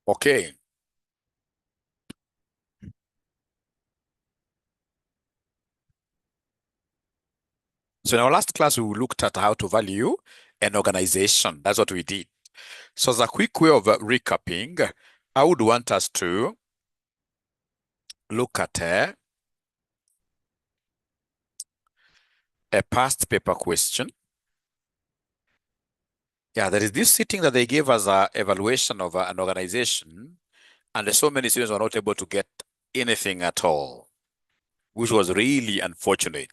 Okay. So in our last class, we looked at how to value an organization. That's what we did. So as a quick way of recapping, I would want us to look at a past paper question. Yeah, there is this sitting that they gave us an evaluation of an organization, and so many students were not able to get anything at all, which was really unfortunate.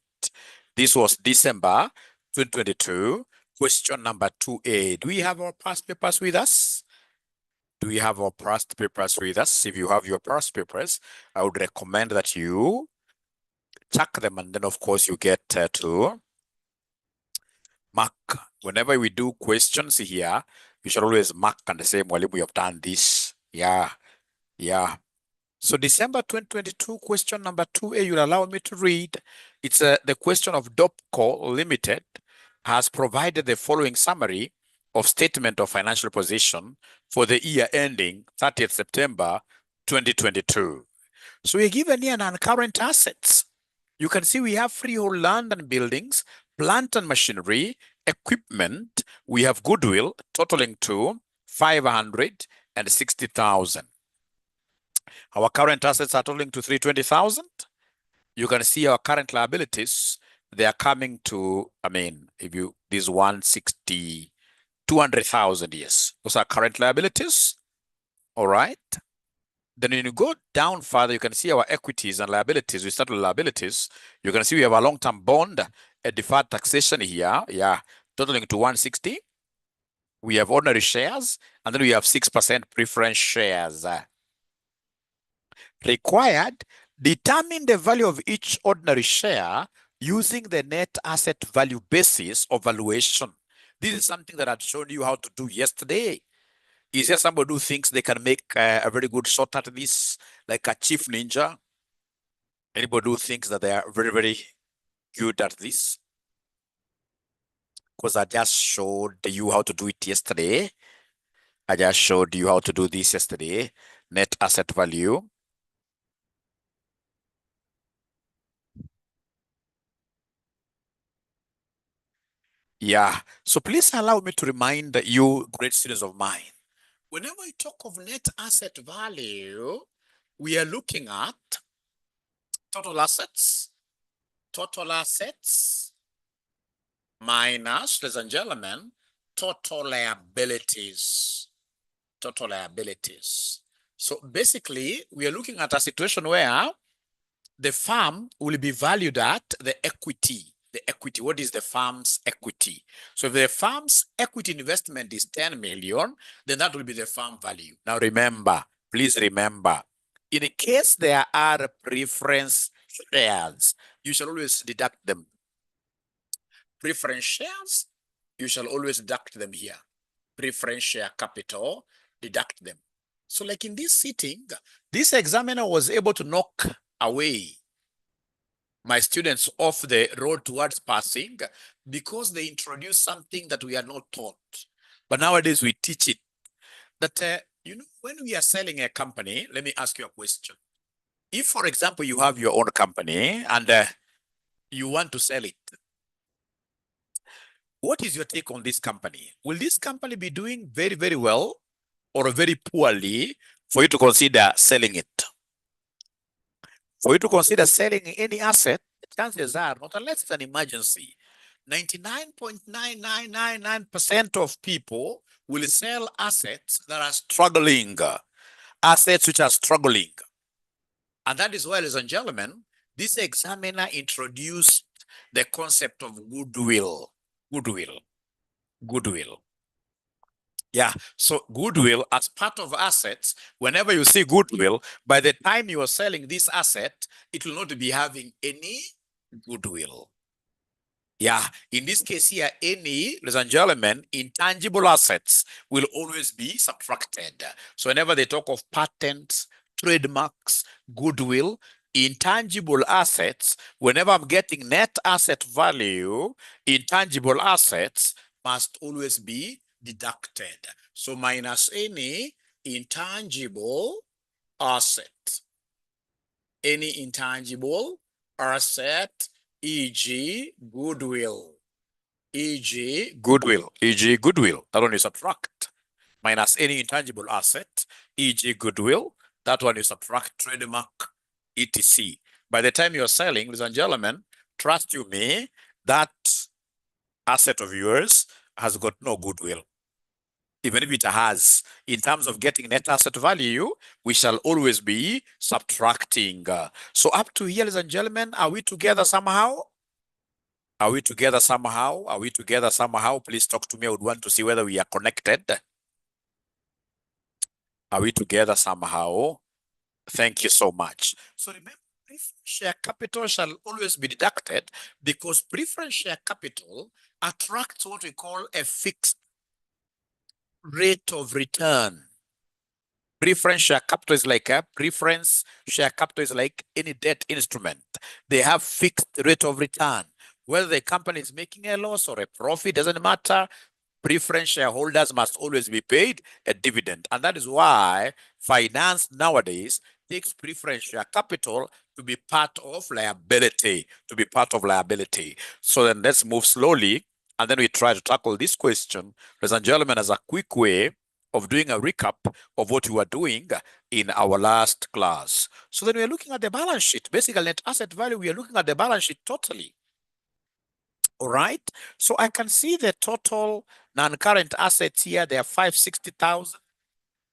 This was December 2022, question number 2A. Do we have our past papers with us? Do we have our past papers with us? If you have your past papers, I would recommend that you check them, and then of course you get to mark. Whenever we do questions here, you should always mark and say, Mwalimu, we have done this. Yeah. So December 2022, question number 2A, you'll allow me to read. It's the question of DOPCO Limited has provided the following summary of statement of financial position for the year ending 30th September 2022. So we're given here non-current assets. You can see we have freehold land and buildings, plant and machinery, equipment. We have goodwill totaling to 560,000. Our current assets are totaling to 320,000. You can see our current liabilities, they are coming to, if you, this 160, 200,000, yes. Those are current liabilities, all right? Then when you go down further, you can see our equities and liabilities. We start with liabilities. You can see we have a long-term bond, a deferred taxation here, totaling to 160. We have ordinary shares, and then we have 6% preference shares. Required, determine the value of each ordinary share using the net asset value basis of valuation. This is something that I'd shown you how to do yesterday. Is there somebody who thinks they can make a very good shot at this, like a chief ninja? Anybody who thinks that they are very, very good at this? Because I just showed you how to do it yesterday. I just showed you how to do this yesterday. Net asset value. Yeah. So please allow me to remind you, great students of mine, whenever we talk of net asset value, we are looking at total assets minus, ladies and gentlemen, total liabilities. So basically, we are looking at a situation where the firm will be valued at the equity. The equity, what is the firm's equity? So if the firm's equity investment is 10 million, then that will be the firm value. Now remember, please remember, in case there are preference shares, you shall always deduct them. Preference shares, you shall always deduct them here. Preference share capital, deduct them. So like in this sitting, this examiner was able to knock away my students off the road towards passing because they introduced something that we are not taught. But nowadays we teach it. That, when we are selling a company, let me ask you a question. If, for example, you have your own company and you want to sell it, what is your take on this company? Will this company be doing very, very well or very poorly for you to consider selling it? For you to consider selling any asset, chances are, not unless it's an emergency, 99.9999% of people will sell assets that are struggling, assets which are struggling. And that is why, ladies and gentlemen, this examiner introduced the concept of goodwill. Goodwill. Yeah, so goodwill as part of assets, whenever you see goodwill, by the time you are selling this asset, it will not be having any goodwill. Yeah, in this case here, any, ladies and gentlemen, intangible assets will always be subtracted. So whenever they talk of patents, trademarks, goodwill, intangible assets, whenever I'm getting net asset value, intangible assets must always be deducted. So minus any intangible asset. Any intangible asset, e.g. goodwill. E.g. goodwill. E.g. goodwill. That one you subtract. Minus any intangible asset, e.g. goodwill. That one you subtract trademark, etc. By the time you're selling, ladies and gentlemen, trust you me, that asset of yours has got no goodwill. Even if it has, in terms of getting net asset value, we shall always be subtracting. So up to here, ladies and gentlemen, are we together somehow? Are we together somehow? Are we together somehow? Please talk to me. I would want to see whether we are connected. Are we together somehow? Thank you so much. So remember, preference share capital shall always be deducted because preference share capital attracts what we call a fixed rate of return. Preference share capital is like a preference share capital is like any debt instrument. They have fixed rate of return. Whether the company is making a loss or a profit, doesn't matter. Preference shareholders must always be paid a dividend. And that is why finance nowadays takes preference share capital to be part of liability, So then let's move slowly, and then we try to tackle this question, ladies and gentlemen, as a quick way of doing a recap of what we were doing in our last class. So then we're looking at the balance sheet. Basically, net asset value, we are looking at the balance sheet totally. All right. So I can see the total non-current assets here. They are 560,000.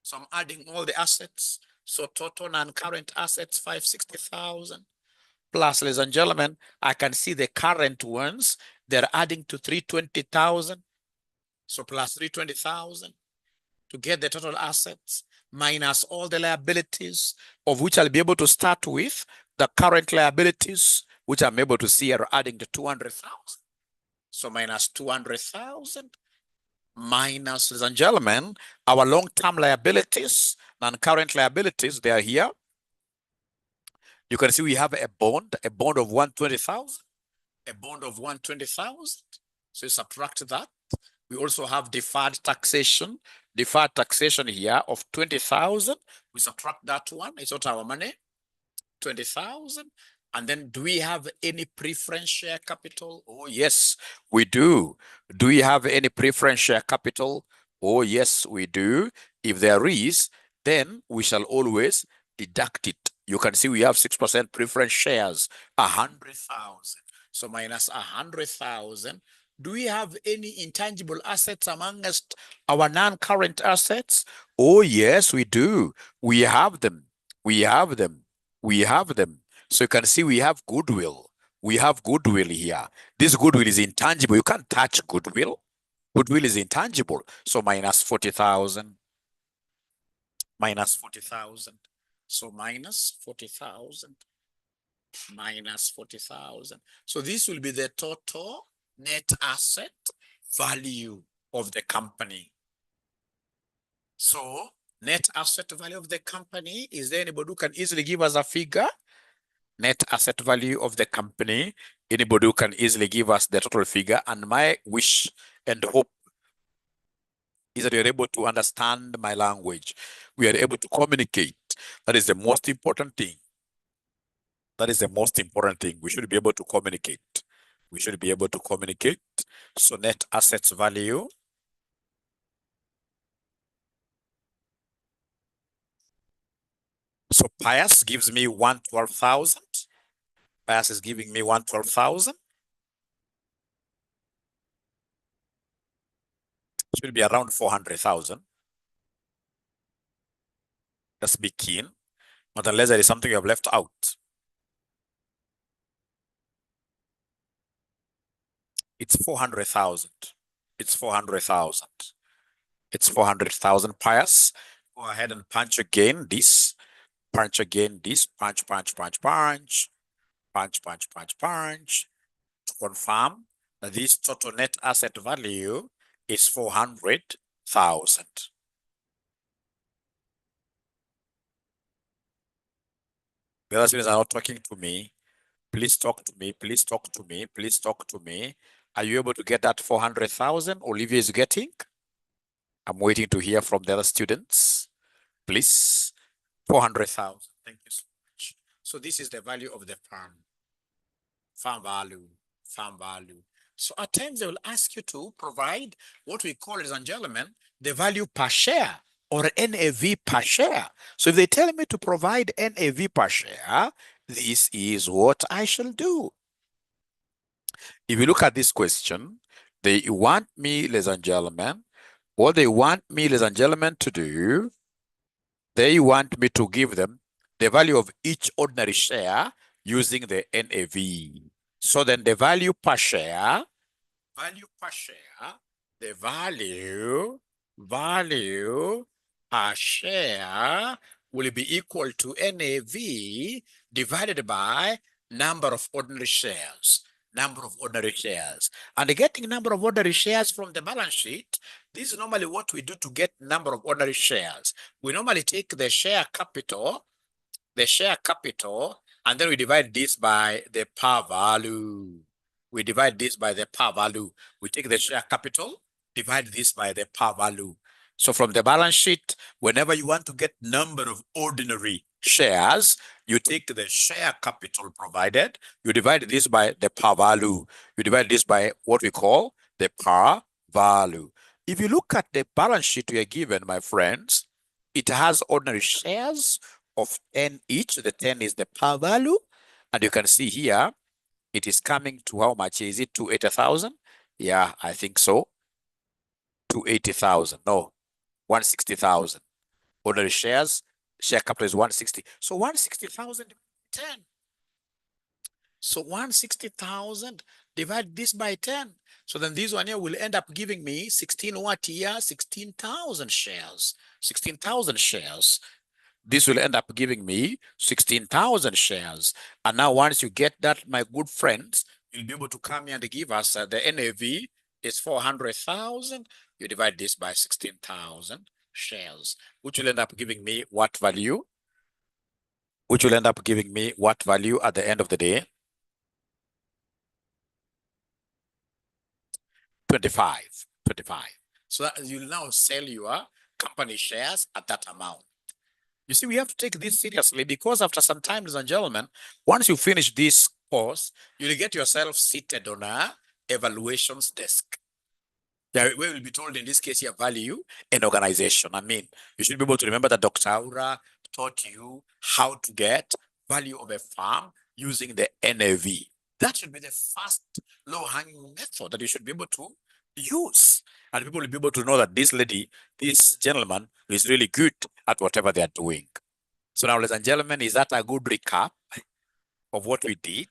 So I'm adding all the assets. So total non-current assets, 560,000. Plus, ladies and gentlemen, I can see the current ones. They're adding to 320,000. So plus 320,000 to get the total assets minus all the liabilities, of which I'll be able to start with the current liabilities, which I'm able to see are adding to 200,000. So minus 200,000 minus, ladies and gentlemen, our long-term liabilities, non-current liabilities, they are here. You can see we have a bond of 120,000, a bond of 120,000. So you subtract that. We also have deferred taxation here of 20,000. We subtract that one. It's not our money. 20,000. And then do we have any preference share capital? Oh, yes, we do. Do we have any preference share capital? Oh, yes, we do. If there is, then we shall always deduct it. You can see we have 6% preference shares, 100,000. So minus 100,000. Do we have any intangible assets amongst our non-current assets? Oh, yes, we do. We have them. We have them. We have them. So you can see we have goodwill. We have goodwill here. This goodwill is intangible. You can't touch goodwill. Goodwill is intangible. So minus 40,000. Minus 40,000. So minus 40,000. Minus 40,000. So this will be the total net asset value of the company. So net asset value of the company, is there anybody who can easily give us a figure? Net asset value of the company, anybody who can easily give us the total figure? And my wish and hope is that you're able to understand my language. We are able to communicate. That is the most important thing. That is the most important thing. We should be able to communicate. We should be able to communicate. So net assets value. So Pius gives me 112,000. Pius is giving me 112,000. Should be around 400,000. Let's be keen. Not unless there is something you have left out. It's 400,000. It's 400,000. It's 400,000. Pius, go ahead and punch again this. Punch again this. Punch, punch, punch, punch. Punch, punch, punch, punch. To confirm that this total net asset value is 400,000. The other students are not talking to me. Please talk to me. Please talk to me. Please talk to me. Are you able to get that 400,000 Olivia is getting? I'm waiting to hear from the other students. please. 400,000. Thank you so much. So this is the value of the farm value, farm value. So at times they will ask you to provide what we call, ladies and gentlemen, the value per share or NAV per share. So if they tell me to provide NAV per share, this is what I shall do. If you look at this question, they want me, ladies and gentlemen, what they want me, ladies and gentlemen, to do, they want me to give them the value of each ordinary share using the NAV. So then the value per share, the value per share will be equal to NAV divided by number of ordinary shares. And getting number of ordinary shares from the balance sheet, this is normally what we do to get number of ordinary shares. We normally take the share capital, and then we divide this by the par value. We take the share capital, divide this by the par value. So from the balance sheet, whenever you want to get number of ordinary shares, you take the share capital provided, you divide this by the par value. You divide this by what we call the par value. If you look at the balance sheet we are given, my friends, it has ordinary shares of 10 each. The 10 is the par value. And you can see here, it is coming to how much is it? 280,000? Yeah, I think so. 280,000. No, 160,000. Ordinary shares, share capital is 160. So 160,000 10. So 160,000 divide this by 10. So then this one here will end up giving me 16,000 shares. 16,000 shares. This will end up giving me 16,000 shares. And now once you get that, my good friends, you'll be able to come here and give us the NAV is 400,000. You divide this by 16,000 shares, which will end up giving me what value? Which will end up giving me what value at the end of the day? 25. So that you'll now sell your company shares at that amount. You see, we have to take this seriously because after some time, ladies and gentlemen, once you finish this course, you'll get yourself seated on a evaluations desk. Yeah, we will be told in this case here, value an organization. I mean, you should be able to remember that Dr. Aura taught you how to get value of a farm using the NAV. That should be the first low-hanging method that you should be able to use. And people will be able to know that this gentleman is really good at whatever they are doing. So now, ladies and gentlemen, is that a good recap of what we did?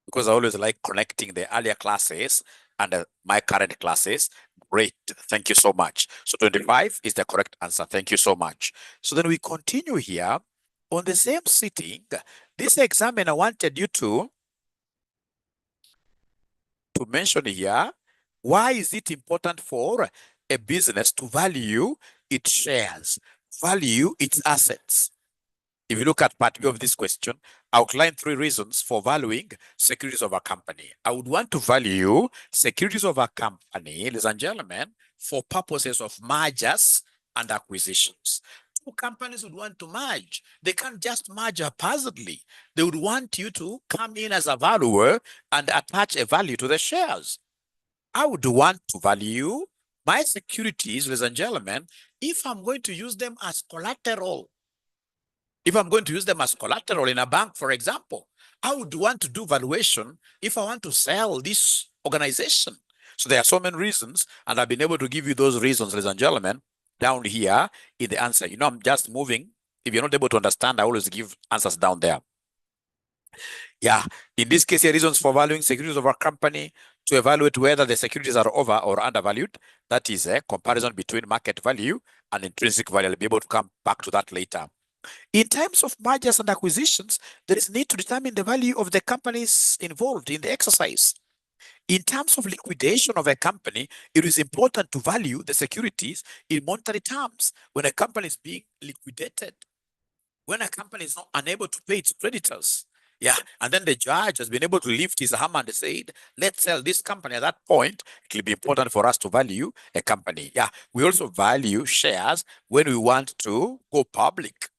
Because I always like connecting the earlier classes and my current classes. Great, thank you so much. So 25 is the correct answer. Thank you so much. So then we continue here on the same sitting. This examiner wanted you to mention here, why is it important for a business to value its shares, value its assets? If you look at part B of this question, outline 3 reasons for valuing securities of a company. I would want to value securities of a company, ladies and gentlemen, for purposes of mergers and acquisitions. 2 companies would want to merge. They can't just merge haphazardly. They would want you to come in as a valuer and attach a value to the shares. I would want to value my securities, ladies and gentlemen, if I'm going to use them as collateral. If I'm going to use them as collateral in a bank, for example, I would want to do valuation if I want to sell this organization. So there are so many reasons, and I've been able to give you those reasons, ladies and gentlemen, down here in the answer. You know, I'm just moving. If you're not able to understand, I always give answers down there. Yeah, in this case, here, reasons for valuing securities of our company to evaluate whether the securities are over or undervalued. That is a comparison between market value and intrinsic value. I'll be able to come back to that later. In terms of mergers and acquisitions, there is need to determine the value of the companies involved in the exercise. In terms of liquidation of a company, it is important to value the securities in monetary terms when a company is being liquidated. When a company is not unable to pay its creditors, Yeah, and then the judge has been able to lift his hammer and said, let's sell this company. At that point, it will be important for us to value a company. Yeah, we also value shares when we want to go public,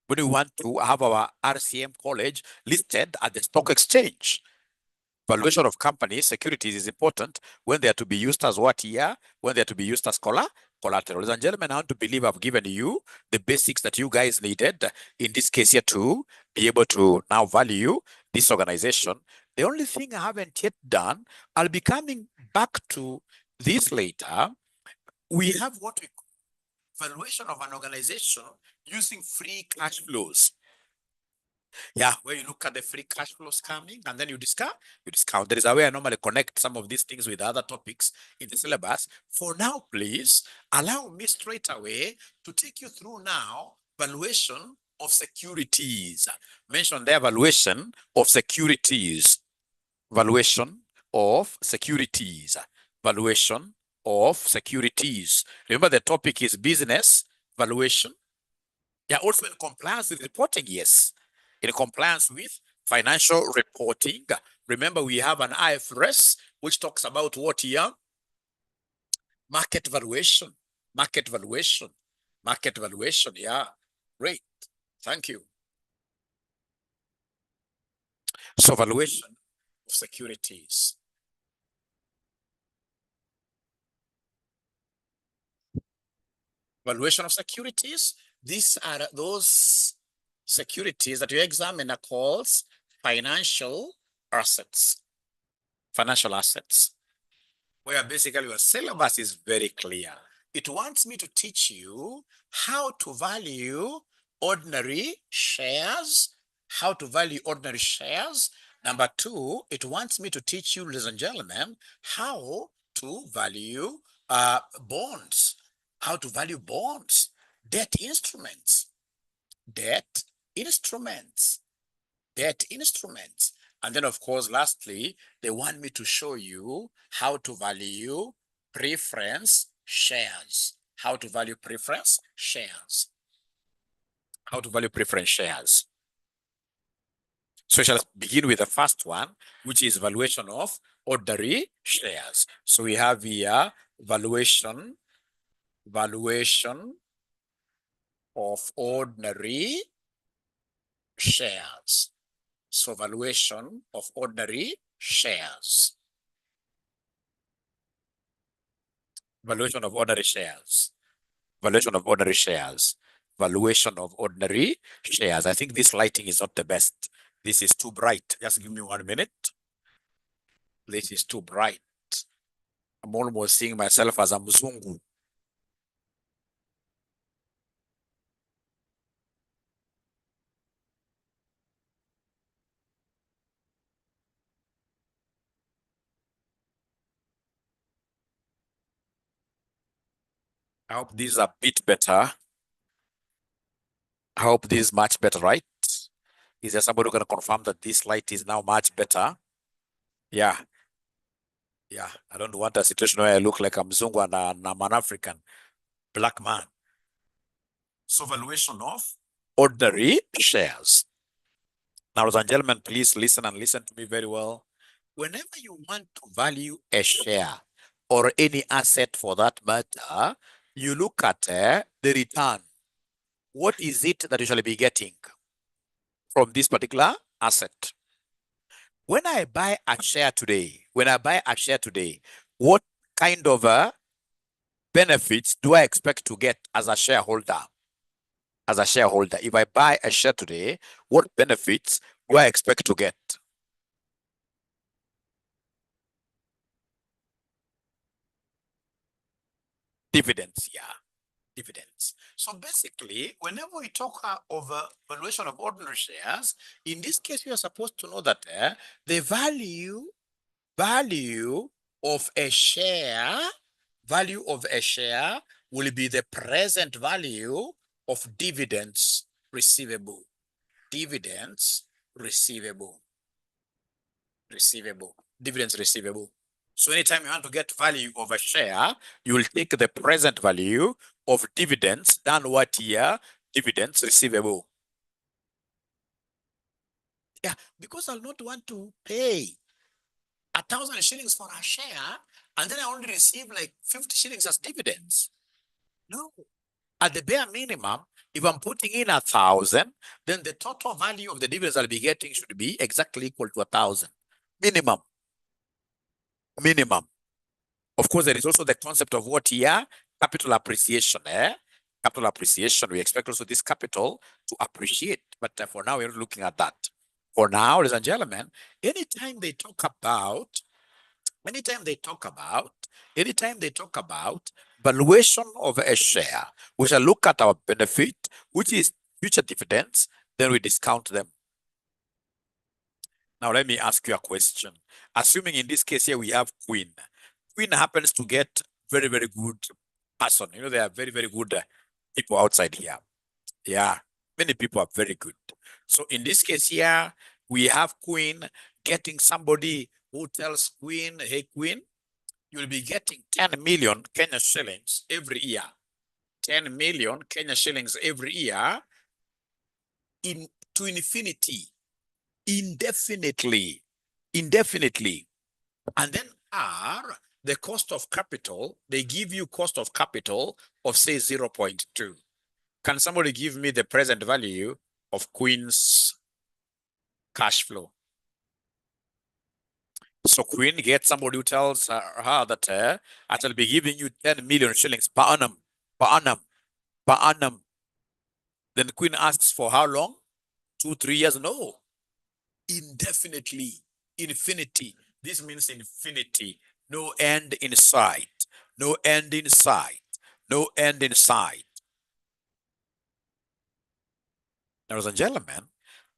when we want to have our RCM college listed at the stock exchange. Valuation of companies, securities is important when they are to be used as what here, when they are to be used as collateral. Ladies and gentlemen, I want to believe I've given you the basics that you guys needed in this case here to be able to now value this organization. The only thing I haven't yet done, I'll be coming back to this later. We have what we call valuation of an organization using free cash flows. Yeah, where you look at the free cash flows coming and then you discount. There is a way I normally connect some of these things with other topics in the syllabus. For now, please allow me straight away to take you through now valuation of securities. Mention the valuation of securities. Valuation of securities. Valuation of securities. Remember, the topic is business valuation. Yeah, also in compliance with reporting, yes. In compliance with financial reporting. Remember, we have an IFRS, which talks about what here? Market valuation. Market valuation. Market valuation, yeah. Great. Thank you. So valuation of securities. Valuation of securities. These are those securities that you examine are called financial assets. Financial assets. Where basically your syllabus is very clear. It wants me to teach you how to value ordinary shares, how to value ordinary shares. Number two, it wants me to teach you, ladies and gentlemen, how to value bonds, how to value bonds, debt instruments, debt instruments, debt instruments. And then, of course, lastly, they want me to show you how to value preference shares. How to value preference shares. How to value preference shares. So we shall begin with the first one, which is valuation of ordinary shares. So we have here valuation of ordinary shares. So valuation of ordinary shares. Valuation of ordinary shares. Valuation of ordinary shares. Valuation of ordinary shares. I think this lighting is not the best. This is too bright. Just give me 1 minute. This is too bright. I'm almost seeing myself as a Mzungu. I hope this is a bit better. I hope this is much better, right? Is there somebody who can confirm that this light is now much better? Yeah. Yeah. I don't want a situation where I look like a Mzungu and I'm an African black man. So valuation of ordinary shares. Now, ladies and gentlemen, please listen and listen to me very well. Whenever you want to value a share or any asset for that matter, you look at the return. What is it that you shall be getting from this particular asset? When I buy a share today, what kind of benefits do I expect to get as a shareholder? As a shareholder, if I buy a share today, what benefits do I expect to get? Dividends, yeah. Dividends. So basically, whenever we talk of valuation of ordinary shares, in this case, you are supposed to know that the value of a share, will be the present value of dividends receivable. Dividends receivable. Dividends receivable. So anytime you want to get value of a share, you will take the present value of dividends done what year? Dividends receivable. Yeah, because I'll not want to pay 1,000 shillings for a share, and then I only receive like 50 shillings as dividends. No. At the bare minimum, if I'm putting in 1,000, then the total value of the dividends I'll be getting should be exactly equal to 1,000. Minimum. Minimum. Of course, there is also the concept of what here? Capital appreciation. Capital appreciation. We expect also this capital to appreciate. But for now, we're not looking at that. For now, ladies and gentlemen, anytime they talk about anytime they talk about valuation of a share, we shall look at our benefit, which is future dividends, then we discount them. Now let me ask you a question. Assuming in this case here we have Queen. Queen happens to get very, very good person. You know, they are very, very good people outside here. Yeah, many people are very good. So in this case here, we have Queen getting somebody who tells Queen, hey, Queen, you'll be getting 10 million Kenya shillings every year. 10 million Kenya shillings every year to infinity, indefinitely. And then R, the cost of capital, they give you cost of capital of say 0.2. Can somebody give me the present value of Queen's cash flow? So Queen gets somebody who tells her that I shall be giving you 10 million shillings per annum, per annum, per annum. Then Queen asks for how long? 2, 3 years? No. Indefinitely. Infinity. This means infinity. No end in sight. No end in sight. No end in sight. Ladies and gentlemen,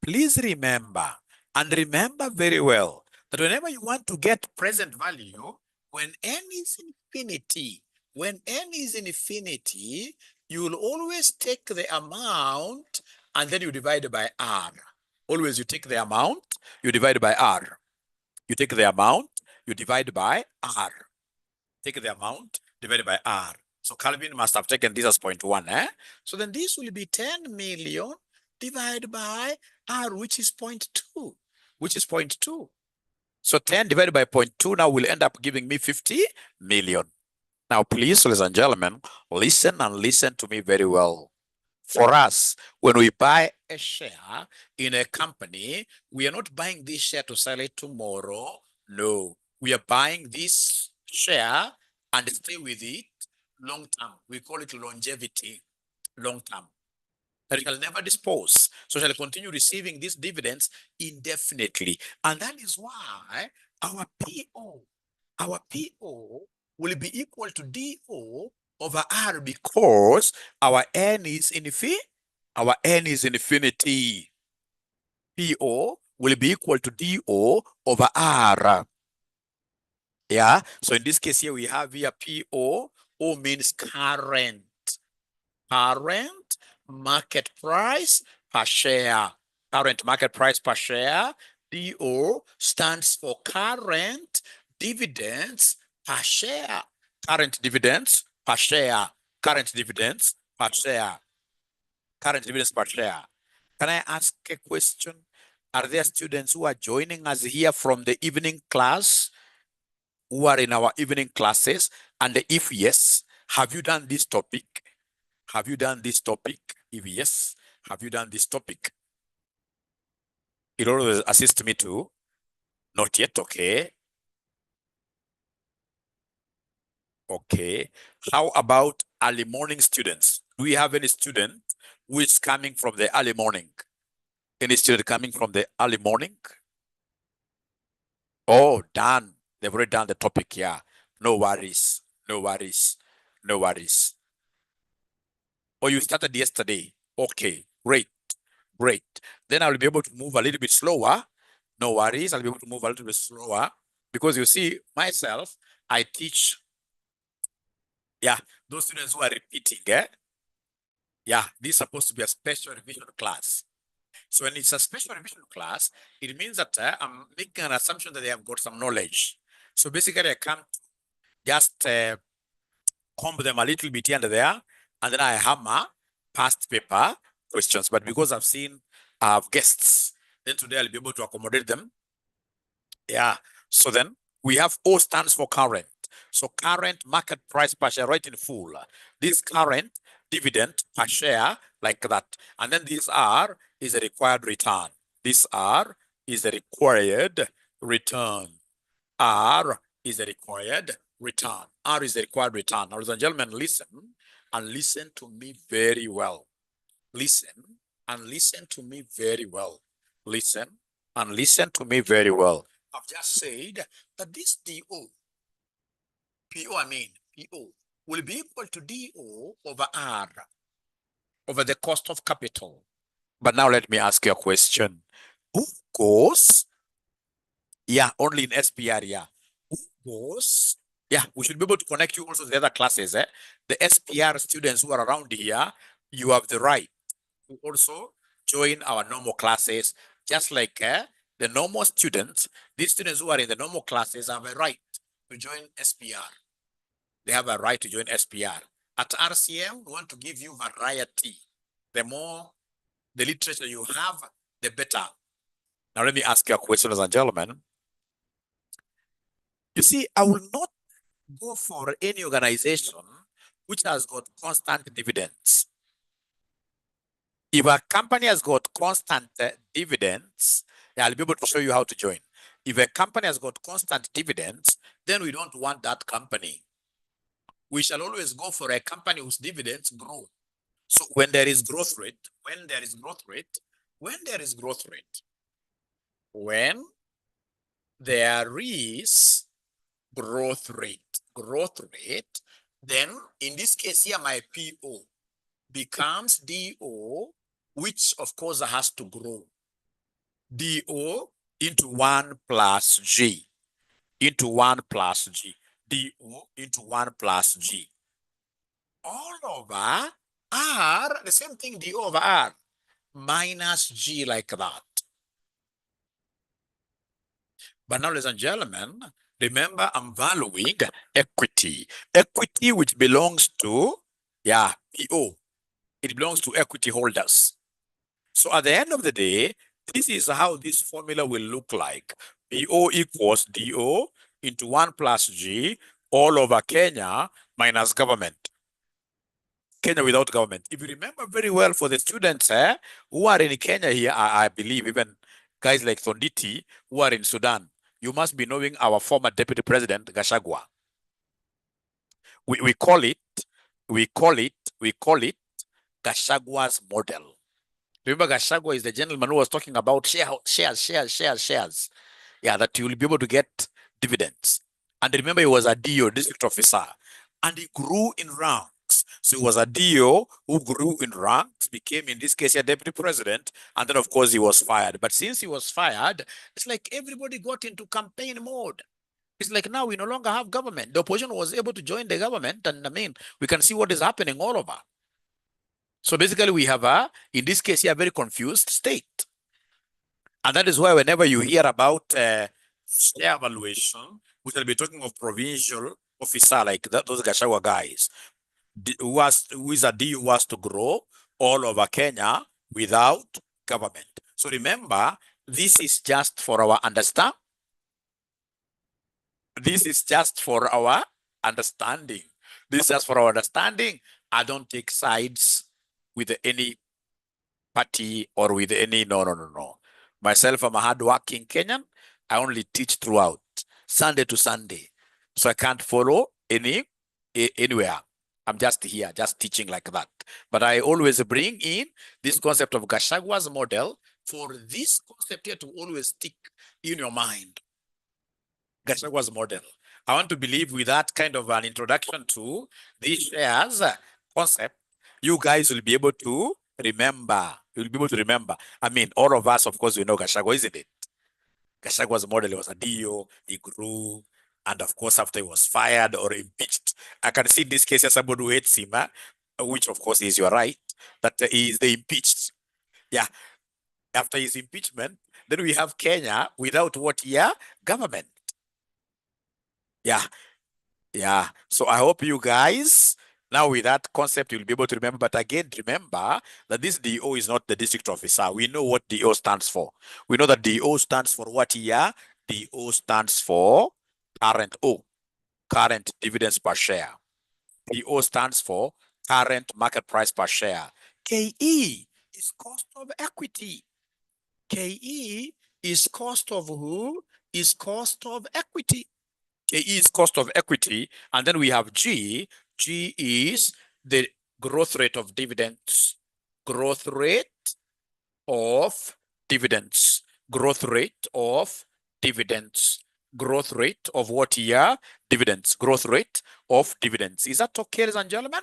please remember, and remember very well, that whenever you want to get present value, when n is infinity, you will always take the amount and then you divide by r. Always you take the amount, you divide by r. You take the amount, you divide by r. Take the amount, divided by r. So Calvin must have taken this as 0.1. So then this will be 10 million divided by r, which is 0.2, which is 0.2. So 10 divided by 0.2 now will end up giving me 50 million. Now, please, ladies and gentlemen, listen and listen to me very well. For us, when we buy a share in a company, we are not buying this share to sell it tomorrow. No, we are buying this share and stay with it long term. We call it longevity, long term. That it shall never dispose. So shall continue receiving these dividends indefinitely. And that is why our PO will be equal to DO over R, because our N is infinity. Our N is infinity. PO will be equal to DO over R. Yeah. So in this case here, we have here PO. O means current market price per share. Current market price per share. DO stands for current dividends per share. Current dividends per share. Current dividends per share. Current dividends per share. Can I ask a question? Are there students who are joining us here from the evening class, who are in our evening classes? And if yes, have you done this topic? Have you done this topic? If yes, have you done this topic? It always assists me too. Not yet, okay. Okay. How about early morning students? Do we have any student who is coming from the early morning? Any student coming from the early morning? Oh, done. They've already done the topic, yeah. No worries. No worries. No worries. Oh, you started yesterday. Okay, great. Great. Then I'll be able to move a little bit slower. No worries. I'll be able to move a little bit slower, because you see, myself, I teach, yeah, those students who are repeating, yeah, this is supposed to be a special revision class. So when it's a special revision class, it means that I'm making an assumption that they have got some knowledge. So basically, I come just comb them a little bit here and there, and then I hammer past paper questions. But because I've seen guests, then today I'll be able to accommodate them. Yeah. So then we have O stands for current. So current market price per share, right in full. This current dividend per share, like that. And then this R is a required return. This R is a required return. R is a required return. R is a required return. Now, ladies and gentlemen, listen and listen to me very well. Listen and listen to me very well. Listen and listen to me very well. I've just said that this DO, PO will be equal to DO over R, over the cost of capital. But now let me ask you a question. Who goes, only in SPR, who goes, we should be able to connect you also to the other classes. The SPR students who are around here, you have the right to also join our normal classes, just like the normal students. These students who are in the normal classes have a right to join SPR. They have a right to join SPR. At RCM, we want to give you variety. The more the literature you have, the better. Now, let me ask you a question, ladies and gentlemen. You see, I will not go for any organization which has got constant dividends. If a company has got constant dividends, I'll be able to show you how to join. If a company has got constant dividends, then we don't want that company. We shall always go for a company whose dividends grow. So when there is growth rate, when there is growth rate, then in this case here, my PO becomes DO, which of course has to grow. DO into 1 plus G, into 1 plus G, DO into 1 plus G. All over R, the same thing, DO over R, minus G, like that. But now, ladies and gentlemen, remember I'm valuing equity. Equity which belongs to, PO. It belongs to equity holders. So at the end of the day, this is how this formula will look like. PO equals DO into 1 plus G all over Kenya minus government. Kenya without government. If you remember very well, for the students who are in Kenya here, I believe even guys like Thonditi who are in Sudan, you must be knowing our former deputy president, Gachagua. We call it Gachagua's model. Remember, Gachagua is the gentleman who was talking about shares. Yeah, that you will be able to get dividends. And remember, he was a DO, district officer, and he grew in ranks. So he was a DO who grew in ranks, became, in this case, a deputy president, and then, of course, he was fired. But since he was fired, it's like everybody got into campaign mode. It's like now we no longer have government. The opposition was able to join the government, and we can see what is happening all over. So basically, we have in this case here, a very confused state. And that is why whenever you hear about share valuation, we shall be talking of provincial officer like that, those Gachagua guys, who is a D who has to grow all over Kenya without government. So remember, this is just for our understanding. This is just for our understanding. I don't take sides with any party or with any, no. Myself, I'm a hardworking Kenyan. I only teach throughout, Sunday to Sunday. So I can't follow anywhere. I'm just here, just teaching like that. But I always bring in this concept of Gachagua's model for this concept here to always stick in your mind. Gachagua's model. I want to believe with that kind of an introduction to this shares concept, you guys will be able to remember. You'll be able to remember. I mean, all of us, of course, we know Gachagua, isn't it? Gachagua's model was a DO, he grew, and of course, after he was fired or impeached, I can see in this case as somebody who hates him, which of course is your right, that he is the impeached. Yeah. After his impeachment, then we have Kenya without what year? Government. Yeah. So I hope you guys Now, with that concept, you'll be able to remember. But again, remember that this DO is not the district officer. We know what DO stands for. We know that DO stands for what year? DO stands for current O, current dividends per share. DO stands for current market price per share. KE is cost of equity. KE is cost of who? Is cost of equity. KE is cost of equity. And then we have G. G is the growth rate of dividends. Growth rate of dividends. Growth rate of dividends. Growth rate of what year? Dividends. Growth rate of dividends. Is that okay, ladies and gentlemen?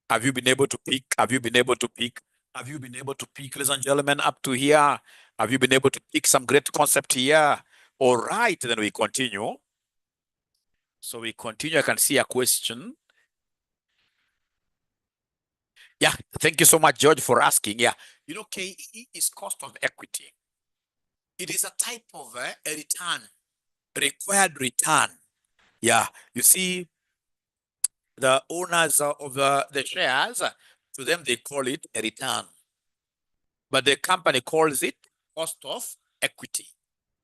Have you been able to pick? Have you been able to pick? Have you been able to pick, ladies and gentlemen, up to here? Have you been able to pick some great concept here? All right, then we continue. So we continue. I can see a question. Yeah, thank you so much, George, for asking. Yeah, you know, KE is cost of equity. It is a type of a return, required return. Yeah, you see, the owners of the shares, to them, they call it a return. But the company calls it cost of equity.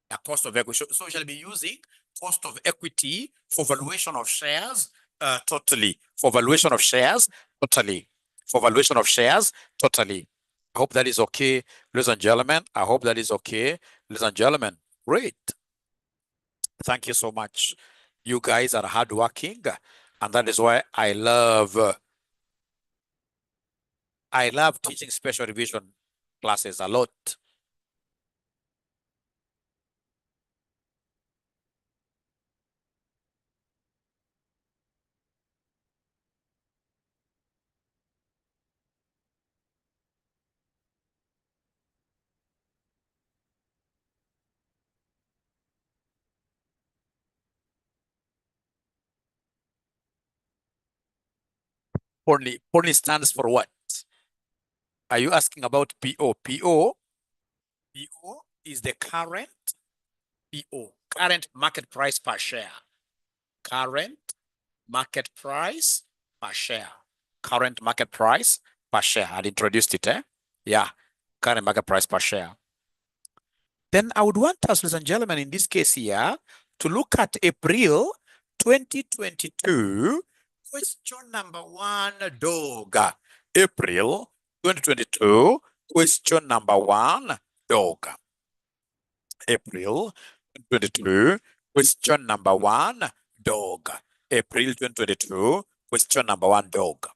A cost of equity. So we shall be using cost of equity for valuation of shares totally. For valuation of shares totally. For valuation of shares totally. I hope that is okay, ladies and gentlemen. I hope that is okay, ladies and gentlemen. Great. Thank you so much. You guys are hardworking, and that is why I love teaching special revision classes a lot. Pony stands for what? Are you asking about PO? PO is the current current market price per share. Current market price per share. Current market price per share. I'd introduced it, Yeah, current market price per share. Then I would want us, ladies and gentlemen, in this case here, to look at April 2022, question number 1, dog. April 2022, question number 1, dog. April 2022, question number 1, dog. April 2022, question number 1, dog.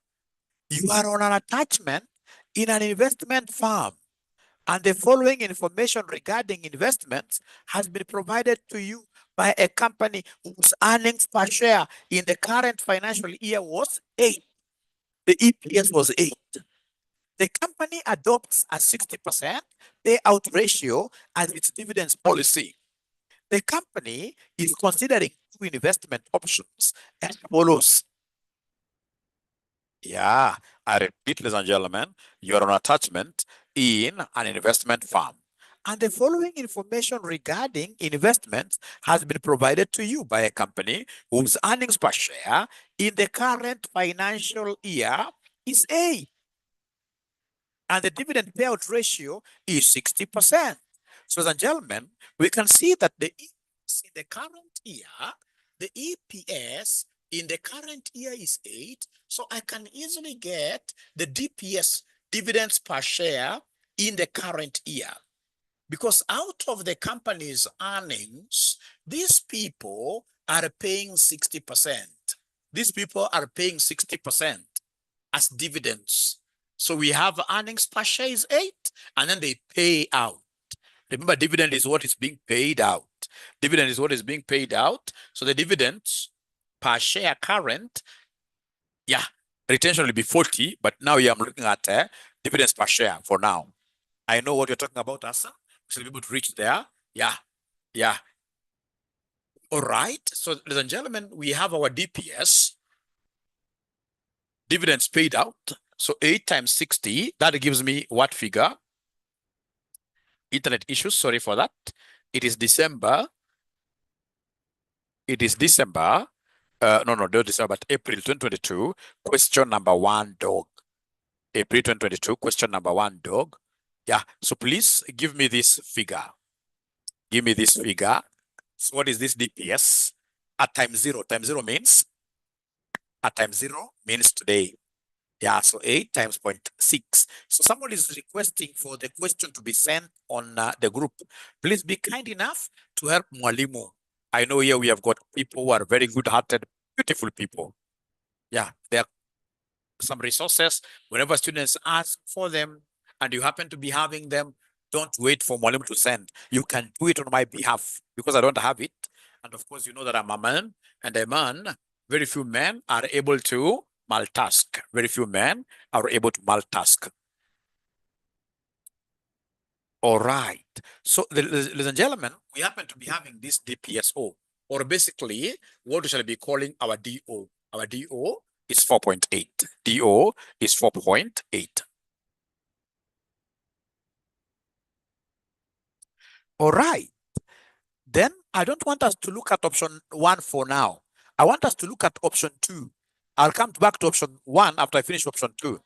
You are on an attachment in an investment firm, and the following information regarding investments has been provided to you by a company whose earnings per share in the current financial year was 8. The EPS was 8. The company adopts a 60% payout ratio as its dividends policy. The company is considering 2 investment options as follows. Yeah, I repeat, ladies and gentlemen, you're on attachment in an investment firm. And the following information regarding investments has been provided to you by a company whose earnings per share in the current financial year is A. And the dividend payout ratio is 60%. So, ladies and gentlemen, we can see that the EPS in the current year, the EPS in the current year is 8. So I can easily get the DPS, dividends per share, in the current year. Because out of the company's earnings, these people are paying 60%. These people are paying 60% as dividends. So we have earnings per share is 8, and then they pay out. Remember, dividend is what is being paid out. Dividend is what is being paid out. So the dividends per share current, yeah, retention will be 40, but now I'm looking at dividends per share for now. I know what you're talking about, Asa. We should be able to reach there. Yeah, yeah. All right. So, ladies and gentlemen, we have our DPS, dividends paid out. So 8 times 60, that gives me what figure? Internet issues, sorry for that. It is December. It is December no, not December, but April 2022, question number 1, dog. April 2022, question number 1, dog. Yeah, so please give me this figure. Give me this figure. So what is this DPS? At time zero means today. Yeah, so 8 times 0.6. So someone is requesting for the question to be sent on the group. Please be kind enough to help Mwalimu. I know here we have got people who are very good-hearted, beautiful people. Yeah, there are some resources. Whenever students ask for them and you happen to be having them, don't wait for Mwalimu to send. You can do it on my behalf because I don't have it. And of course, you know that I'm a man, and a man, very few men are able to multitask. Very few men are able to multitask. All right. So, ladies and gentlemen, we happen to be having this DPSO, or basically what we shall be calling our DO. Our DO is 4.8. DO is 4.8. All right. Then I don't want us to look at option 1 for now. I want us to look at option 2. I'll come back to option 1 after I finish option 2.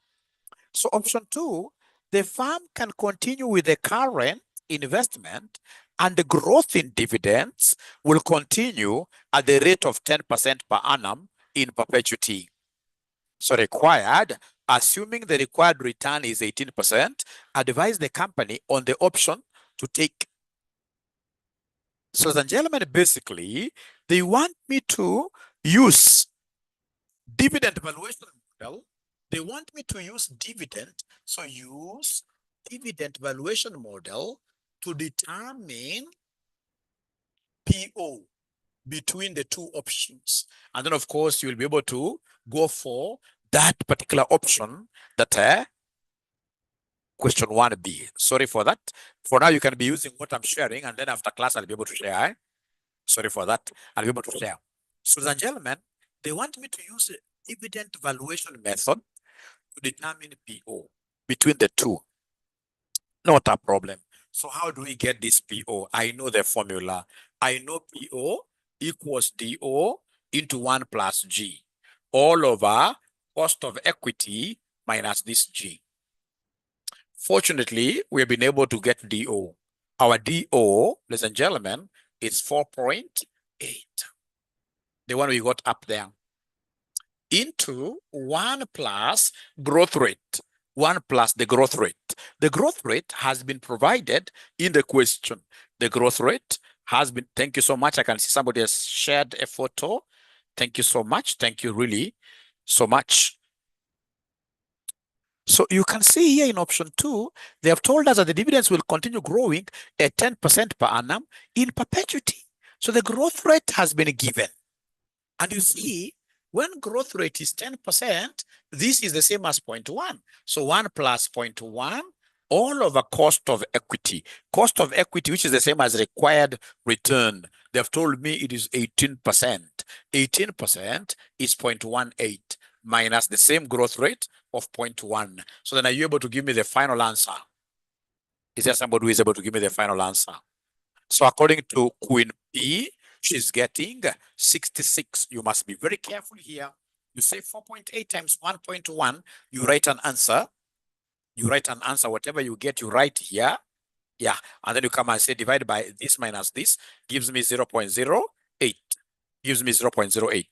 So option 2, the firm can continue with the current investment and the growth in dividends will continue at the rate of 10% per annum in perpetuity. So required, assuming the required return is 18%, advise the company on the option to take. So, ladies and gentlemen, basically, they want me to use dividend valuation model. They want me to use dividend. So use dividend valuation model to determine PO between the two options. And then, of course, you will be able to go for that particular option that question 1B. Sorry for that. For now, you can be using what I'm sharing, and then after class, I'll be able to share. Sorry for that. I'll be able to share. So, ladies and gentlemen, they want me to use a dividend valuation method to determine PO between the two. Not a problem. So how do we get this PO? I know the formula. I know PO equals DO into 1 plus G, all over cost of equity minus this G. Fortunately, we have been able to get DO. Our DO, ladies and gentlemen, is 4.8. The one we got up there. Into 1 plus growth rate. 1 plus the growth rate. The growth rate has been provided in the question. The growth rate has been, thank you so much. I can see somebody has shared a photo. Thank you so much. Thank you really so much. So you can see here in option 2, they have told us that the dividends will continue growing at 10% per annum in perpetuity. So the growth rate has been given. And you see, when growth rate is 10%, this is the same as 0.1. So 1 plus 0.1, all over cost of equity. Cost of equity, which is the same as required return. They've told me it is 18%. 18% is 0.18 minus the same growth rate of 0.1. So then are you able to give me the final answer? Is there somebody who is able to give me the final answer? So according to Queen P, she's getting 66. You must be very careful here. You say 4.8 times 1.1, you write an answer. You write an answer, whatever you get, you write here. Yeah, and then you come and say divide by this minus this, gives me 0.08. Gives me 0.08.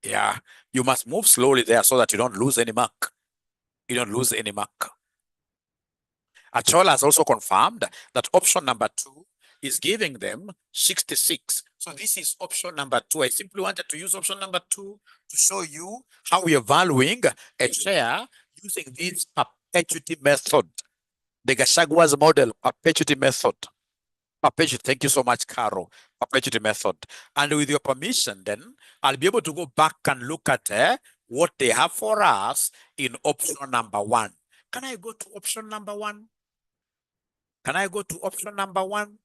Yeah, you must move slowly there so that you don't lose any mark. You don't lose any mark. Achola has also confirmed that option number 2 is giving them 66. So this is option number 2. I simply wanted to use option number 2 to show you how we are valuing a share using this perpetuity method. The Gachagwa's model, perpetuity method. Perpetuity, thank you so much, Caro. Perpetuity method. And with your permission, then I'll be able to go back and look at what they have for us in option number 1. Can I go to option number 1? Can I go to option number 1?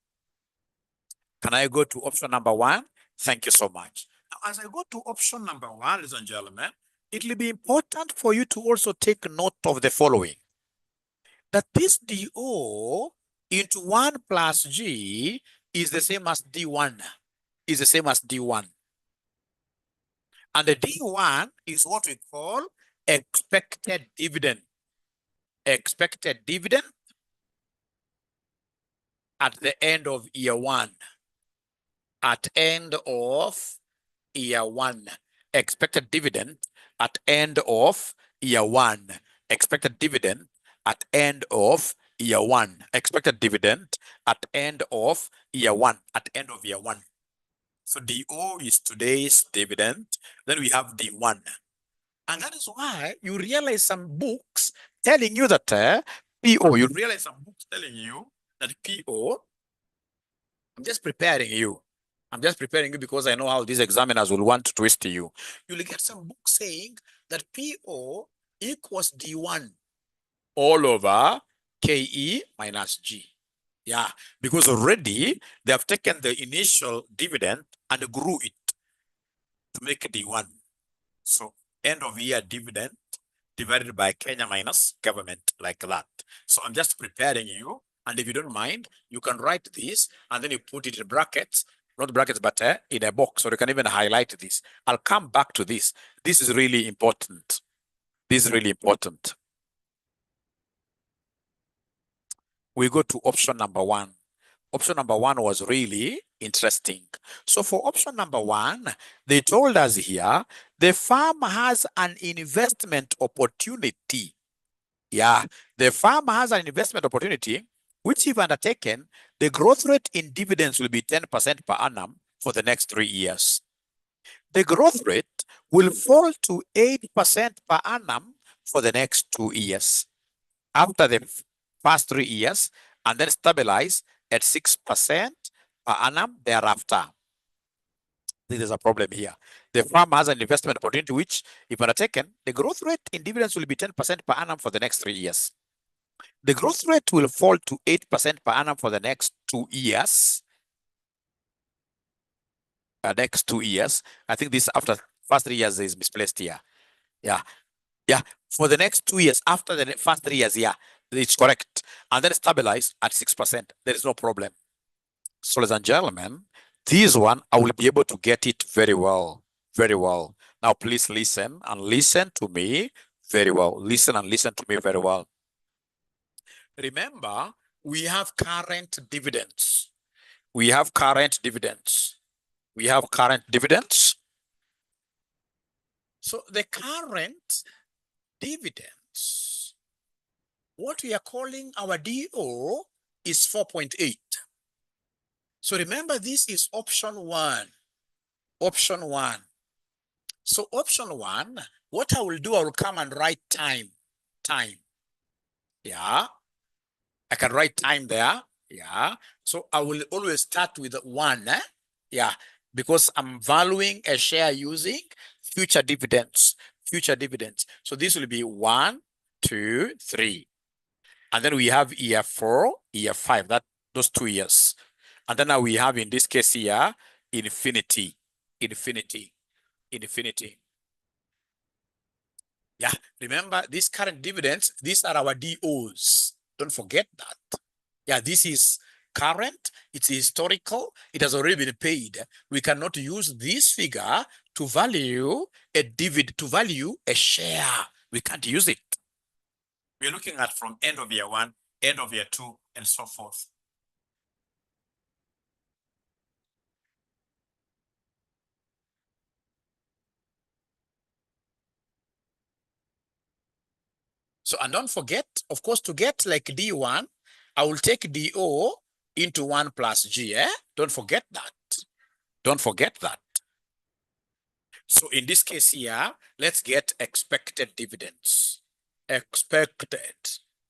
Can I go to option number 1? Thank you so much. Now, as I go to option number 1, ladies and gentlemen, it will be important for you to also take note of the following. That this DO into 1 plus G is the same as D1. Is the same as D1. And the D1 is what we call expected dividend. Expected dividend at the end of year one. At end of year one. Expected dividend at end of year one. Expected dividend at end of year one. Expected dividend at end of year one. At end of year one. So DO is today's dividend. Then we have D1. And that is why you realize some books telling you that PO, you realize some books telling you that PO, I'm just preparing you. I'm just preparing you because I know how these examiners will want to twist you. You'll get some books saying that PO equals D1 all over KE minus G. Yeah, because already they have taken the initial dividend and grew it to make it D1. So end of year dividend divided by Kenya minus government, like that. So I'm just preparing you. And if you don't mind, you can write this and then you put it in brackets, not brackets, but in a box, or you can even highlight this. I'll come back to this. This is really important. This is really important. We go to option number one. Option number one was really interesting. So for option number one, they told us here, the farm has an investment opportunity. Yeah, the farm has an investment opportunity, which if undertaken, the growth rate in dividends will be 10% per annum for the next 3 years. The growth rate will fall to 8% per annum for the next 2 years. After the first 3 years, and then stabilize at 6% per annum thereafter. This is a problem here. The farm has an investment opportunity which, if undertaken, the growth rate in dividends will be 10% per annum for the next 3 years. The growth rate will fall to 8% per annum for the next 2 years. Next 2 years. I think this after first 3 years is misplaced here. Yeah. Yeah. For the next 2 years, after the first 3 years, yeah, it's correct. And then stabilize at 6%. There is no problem. So, ladies and gentlemen, this one, I will be able to get it very well. Very well. Now, please listen and listen to me very well. Listen and listen to me very well. Remember, we have current dividends. We have current dividends. We have current dividends. So the current dividends, what we are calling our DO is 4.8. So remember, this is option one. Option one. So option one, what I will do, I will come and write time. Time. Yeah. I can write time there. Yeah. So I will always start with one. Yeah. Because I'm valuing a share using future dividends. Future dividends. So this will be 1, 2, 3. And then we have year 4, year 5. Those 2 years. And then now we have in this case here infinity. Infinity. Infinity. Yeah. Remember, these current dividends, these are our DOs. Don't forget that. Yeah, this is current, it's historical, it has already been paid. We cannot use this figure to value a dividend, to value a share. We can't use it. We're looking at from end of year 1, end of year 2, and so forth. So, and don't forget, of course, to get like D1, I will take DO into 1 plus G, eh? Don't forget that. Don't forget that. So in this case here, let's get expected dividends. Expected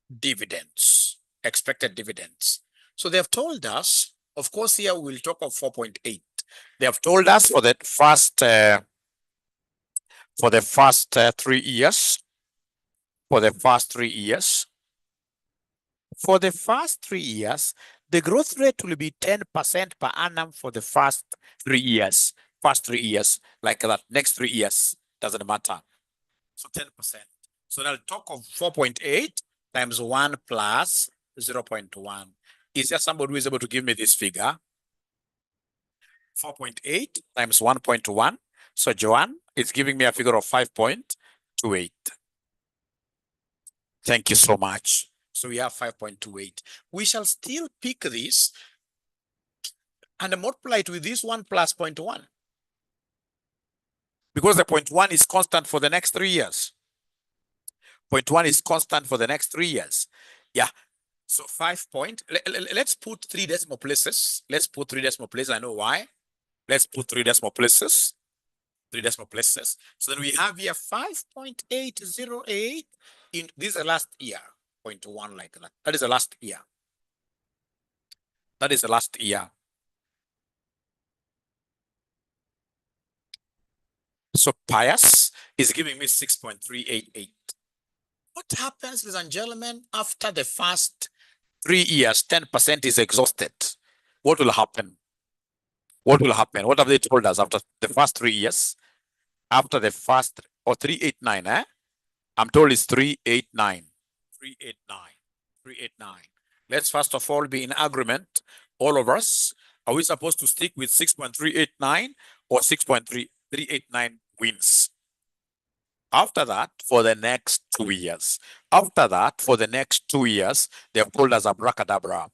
dividends. Expected dividends. So they have told us, of course, here we'll talk of 4.8. They have told us for the first 3 years. For the first 3 years. For the first 3 years, the growth rate will be 10% per annum for the first 3 years. First 3 years, like that. Next 3 years, doesn't matter. So 10%. So now talk of 4.8 times 1 plus 0.1. Is there somebody who is able to give me this figure? 4.8 times 1.1. So Joanne is giving me a figure of 5.28. Thank you so much. So we have 5.28. We shall still pick this and multiply it with this one plus 0.1. Because the 0.1 is constant for the next 3 years. 0.1 is constant for the next 3 years. Yeah. So let's put 3 decimal places. Let's put 3 decimal places. I know why. Let's put 3 decimal places. 3 decimal places. So then we have here 5.808 in this is the last year. 0.1 like that. That is the last year. That is the last year. So Pius is giving me 6.388. What happens, ladies and gentlemen, after the first 3 years, 10% is exhausted? What will happen? What will happen? What have they told us after the first 3 years? After the first, or 389, I'm told it's 389. 389. 389. Let's first of all be in agreement, all of us. Are we supposed to stick with 6.389 or 6.389 wins? After that, for the next 2 years. After that, for the next 2 years, they have told us abracadabra.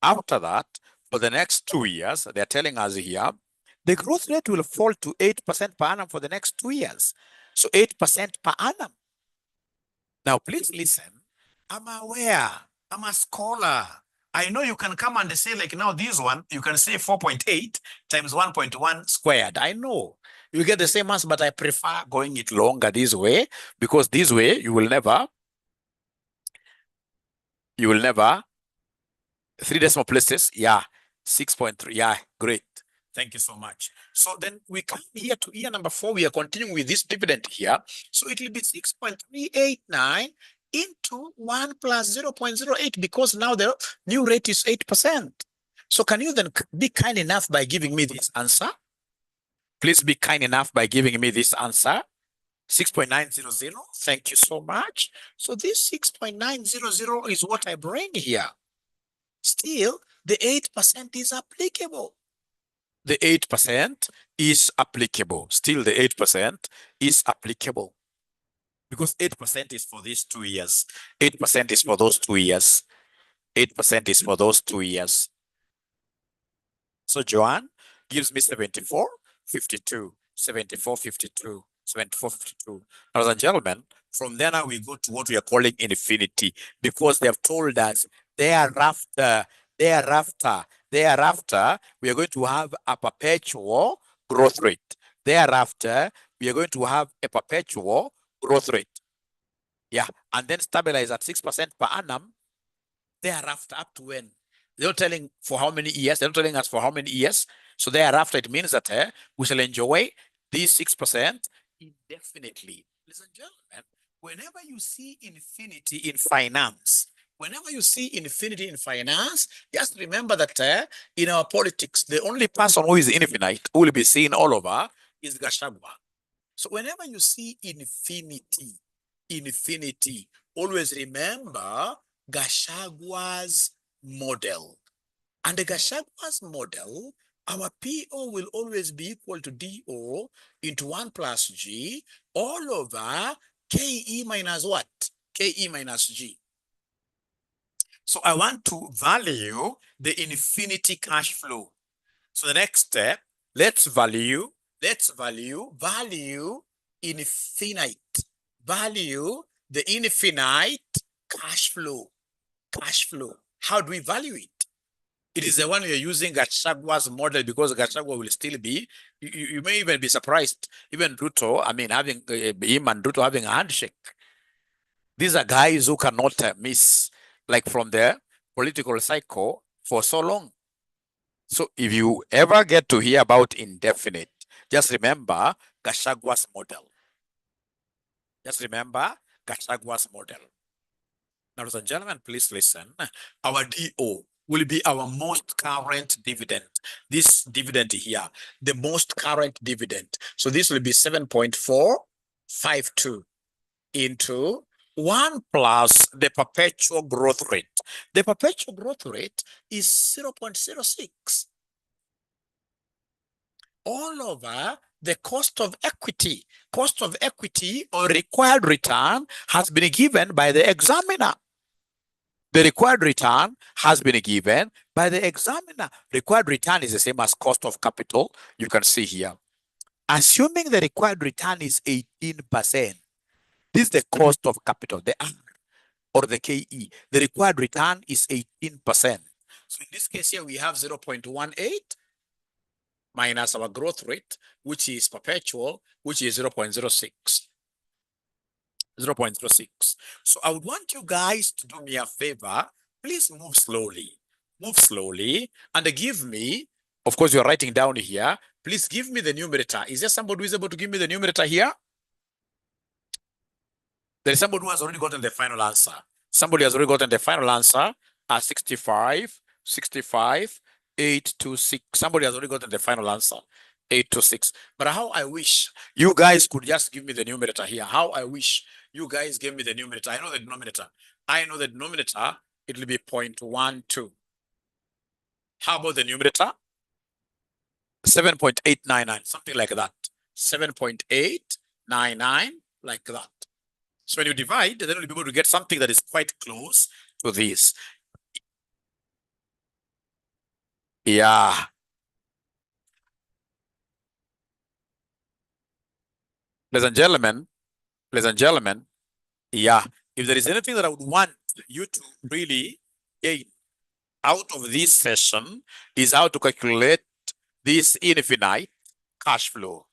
After that, for the next 2 years, they're telling us here, the growth rate will fall to 8% per annum for the next 2 years. So 8% per annum. Now, please listen. I'm aware. I'm a scholar. I know you can come and say, like now this one, you can say 4.8 times 1.1 squared. I know. You get the same answer, but I prefer going it longer this way, because this way you will never 3 decimal places. Yeah. 6.3. Yeah, great. Thank you so much. So then we come here to year number 4. We are continuing with this dividend here. So it will be 6.389 into 1 plus 0.08, because now the new rate is 8%. So can you then be kind enough by giving me this answer? Please be kind enough by giving me this answer. 6.900. Thank you so much. So this 6.900 is what I bring here. Still, the 8% is applicable. The 8% is applicable. Still, the 8% is applicable. Because 8% is for these 2 years. 8% is for those 2 years. 8% is for those 2 years. So Joanne gives me 74.52. 74.52. 74.52. Ladies and gentlemen, from there now we go to what we are calling infinity, because they have told us thereafter, we are going to have a perpetual growth rate. Thereafter, we are going to have a perpetual growth rate. Yeah, and then stabilize at 6% per annum. Thereafter, up to when? They're not telling for how many years. They're not telling us for how many years. So thereafter, it means that we shall enjoy these 6% indefinitely. Ladies and gentlemen, whenever you see infinity in finance, just remember that in our politics, the only person who is infinite, who will be seen all over, is Gachagua. So whenever you see infinity, always remember Gachagua's model. And the Gachagua's model, our PO will always be equal to DO into 1 plus G all over KE minus what? KE minus G. So I want to value the infinity cash flow. So the next step, let's value infinite. Value the infinite cash flow. How do we value it? It is the one you're using Gachagua's model, because Gachagua will still be, you may even be surprised, even Ruto, having him and Ruto having a handshake. These are guys who cannot miss, like from the political cycle for so long. So if you ever get to hear about indefinite, just remember Gachagua's model. Now, ladies and gentlemen, please listen. Our DO will be our most current dividend. This dividend here, the most current dividend. So this will be 7.452 into 1 plus the perpetual growth rate. The perpetual growth rate is 0.06. All over the cost of equity. Cost of equity or required return has been given by the examiner. The required return has been given by the examiner. Required return is the same as cost of capital. You can see here. Assuming the required return is 18%, this is the cost of capital, the R or the KE. The required return is 18%. So in this case here, we have 0.18 minus our growth rate, which is perpetual, which is 0.06. 0.06. So I would want you guys to do me a favor. Please move slowly. Move slowly and give me, of course, you're writing down here. Please give me the numerator. Is there somebody who is able to give me the numerator here? There is somebody who has already gotten the final answer. Somebody has already gotten the final answer. 65, 826. Somebody has already gotten the final answer. 826. But how I wish you guys could just give me the numerator here. How I wish you guys gave me the numerator. I know the denominator. I know the denominator. It will be 0.12. How about the numerator? 7.899, something like that. 7.899, like that. So when you divide, then you'll be able to get something that is quite close to this. Yeah. Ladies and gentlemen, yeah. If there is anything that I would want you to really gain out of this session is how to calculate this infinite cash flow.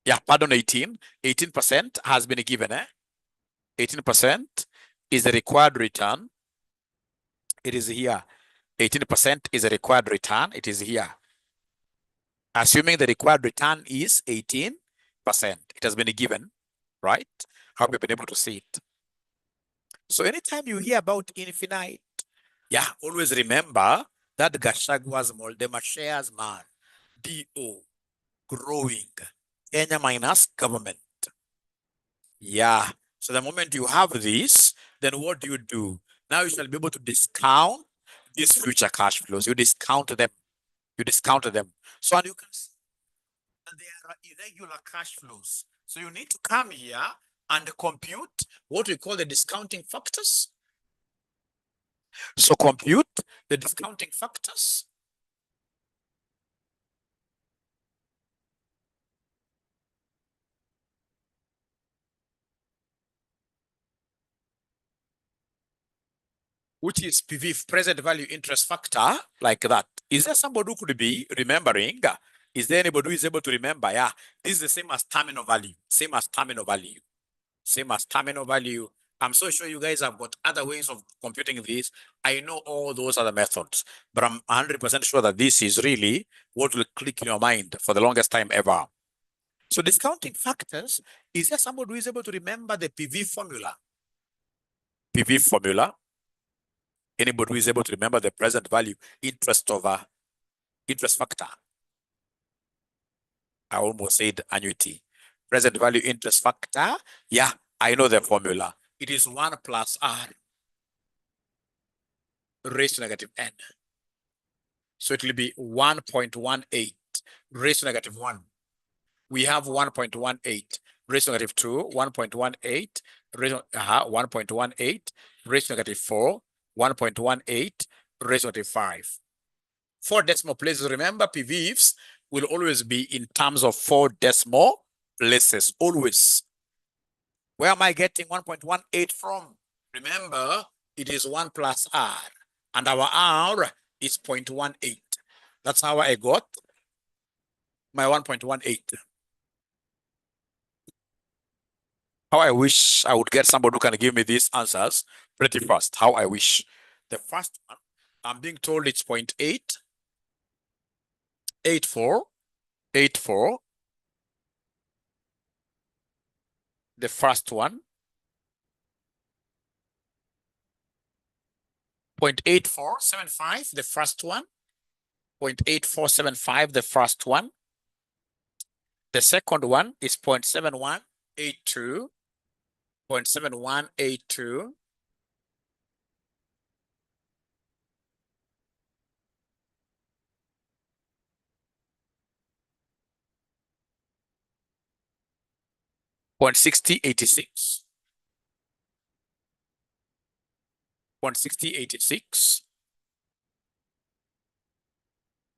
Yeah, pardon, 18% has been given. 18% is the required return. It is here. 18% is a required return. It is here. Assuming the required return is 18%. It has been given, right? Hope you've been able to see it. So anytime you hear about infinite, yeah, always remember that Gachagwa's Moldema shares man, DO, growing, Kenya minus government. Yeah. So the moment you have this, then what do? Now you shall be able to discount these future cash flows. You discount them. So and you can see that there are irregular cash flows. So you need to come here and compute what we call the discounting factors. So compute the discounting factors. Which is PV, present value interest factor, like that. Is there somebody who could be remembering? Is there anybody who is able to remember? Yeah, this is the same as terminal value. Same as terminal value. I'm so sure you guys have got other ways of computing this. I know all those other methods, but I'm 100% sure that this is really what will click in your mind for the longest time ever. So discounting factors, is there somebody who is able to remember the PV formula? PV formula. Anybody who is able to remember the present value interest over interest factor? I almost said annuity. Present value interest factor. Yeah, I know the formula. It is 1 plus R raised to negative N. So it will be 1.18 raised to negative 1. We have 1.18 raised to negative 2, 1.18 raised to 1.18 raised to negative 4, 1.18 raised to negative 5. 4 decimal places. Remember, PVs will always be in terms of 4 decimal places, always. Where am I getting 1.18 from? Remember, it is 1 plus R, and our R is 0.18. That's how I got my 1.18. How I wish I would get somebody who can give me these answers pretty fast. How I wish. The first one, I'm being told it's 0.8, 84, 84. The first one, 0.8475, the first one, 0.8475, the first one. The second one is 0.7182, 0.7182. 0.6086. 0.6086.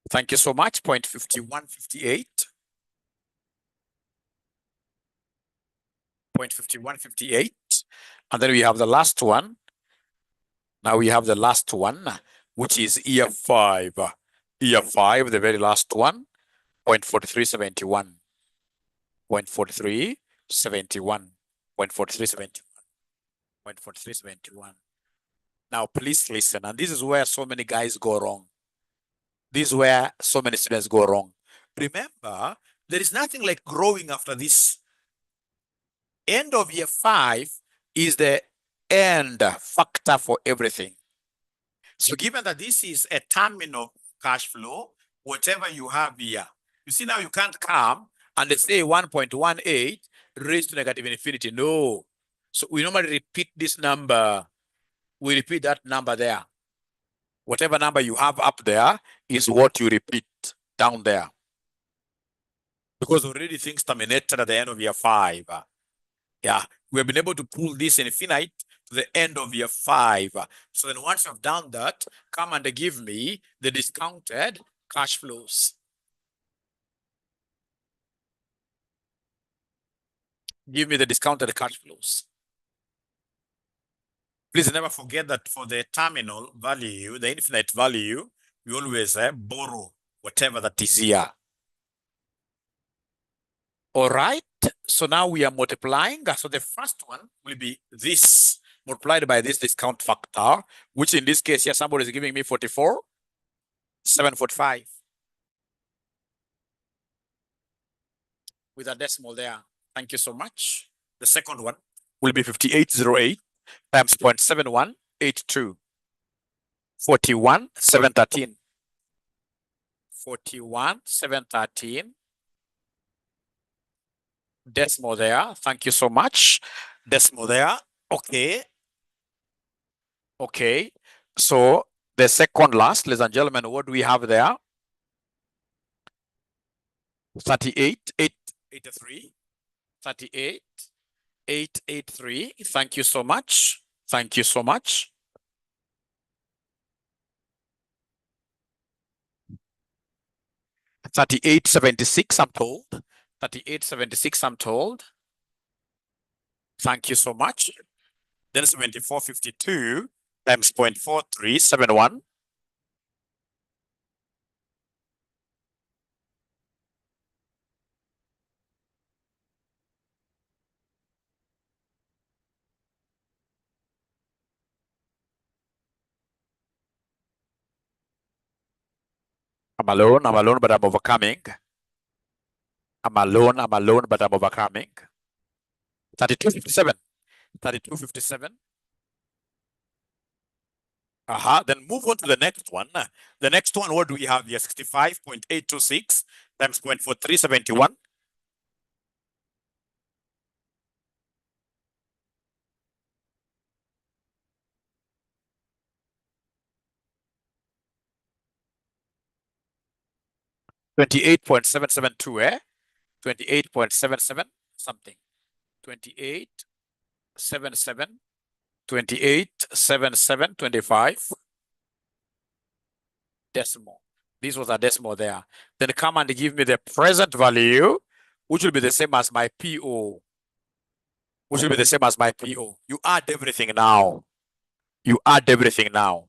Thank you so much. 0.5158. 0.5158. And then we have the last one. Now we have the last one, which is year 5. Year 5, the very last one, 0.4371. 0.4371. 0.4371. 0.4371. Now, please listen. And this is where so many guys go wrong. This is where so many students go wrong. Remember, there is nothing like growing after this. End of year 5 is the end factor for everything. So given that this is a terminal cash flow, whatever you have here, you see now you can't come and let's say 1.18 raised to negative infinity. No. So we normally repeat this number. We repeat that number there. Whatever number you have up there is what you repeat down there. Because already things terminated at the end of year 5. Yeah, we have been able to pull this infinite to the end of year 5. So then once you've done that, come and give me the discounted cash flows. Give me the discounted cash flows. Please never forget that for the terminal value, the infinite value, we always borrow whatever that is here. All right, so now we are multiplying. So the first one will be this multiplied by this discount factor, which in this case here, somebody is giving me 44,745 with a decimal there. Thank you so much. The second one will be 5808 times 0.7182. 41,713. 41,713. Decimal there. Thank you so much. Decimal there. Okay. Okay. So the second last, ladies and gentlemen, what do we have there? 38,883. 38,883. Thank you so much. Thank you so much. $38.76, I'm told. $38.76, I'm told. Thank you so much. Then 74.52 times 0.4371. I'm alone, but I'm overcoming. I'm alone, but I'm overcoming. 32.57. 32.57. Then move on to the next one. The next one, what do we have here? 65.826 times 0.4371. $28.772, 28.77 something. 28.77, 28.7725. Decimal. This was a decimal there. Then come and give me the present value, which will be the same as my PO. Which will be the same as my PO. You add everything now. You add everything now.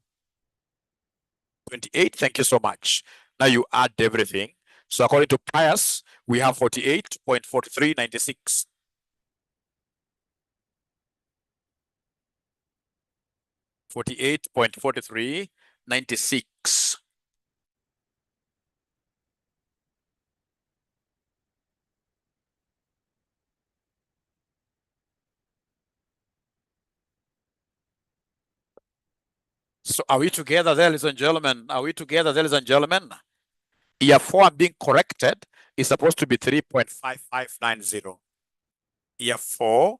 28, thank you so much. Now you add everything. So according to Pius, we have 48.4396. 48.4396. So are we together there, ladies and gentlemen? Are we together there, ladies and gentlemen? Year 4 I'm being corrected is supposed to be 3.5590. Year 4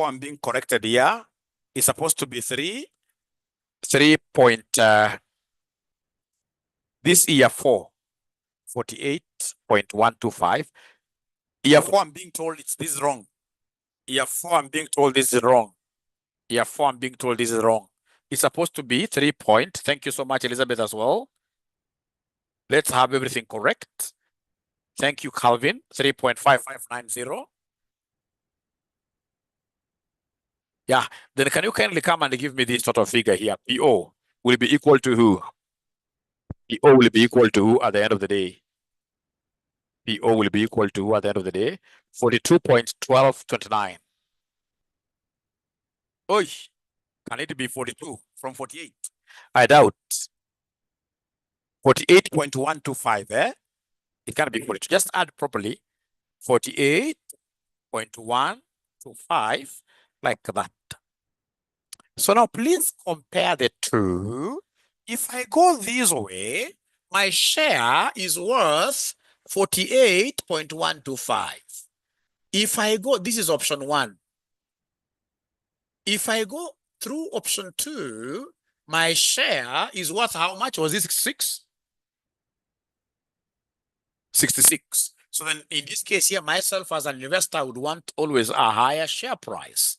I'm being corrected here is supposed to be 3 this year 4, 48.125. Year 4 I'm being told this is wrong. Year 4, I'm being told this is wrong. Year 4, I'm being told this is wrong. It's supposed to be 3 point. Thank you so much, Elizabeth, as well. Let's have everything correct. Thank you, Calvin. 3.5590. Yeah. Then can you kindly come and give me this sort of figure here? PO will be equal to who? PO will be equal to who at the end of the day? PO will be equal to who at the end of the day? 42.1229. Oi, can it be 42 from 48? I doubt. 48.125, eh? It can't be 42. Just add properly. 48.125, like that. So now please compare the two. If I go this way, my share is worth 48.125. If I go, this is option 1. If I go through option 2, my share is worth how much? Was this 6? 66. So then in this case here, myself as an investor would want always a higher share price.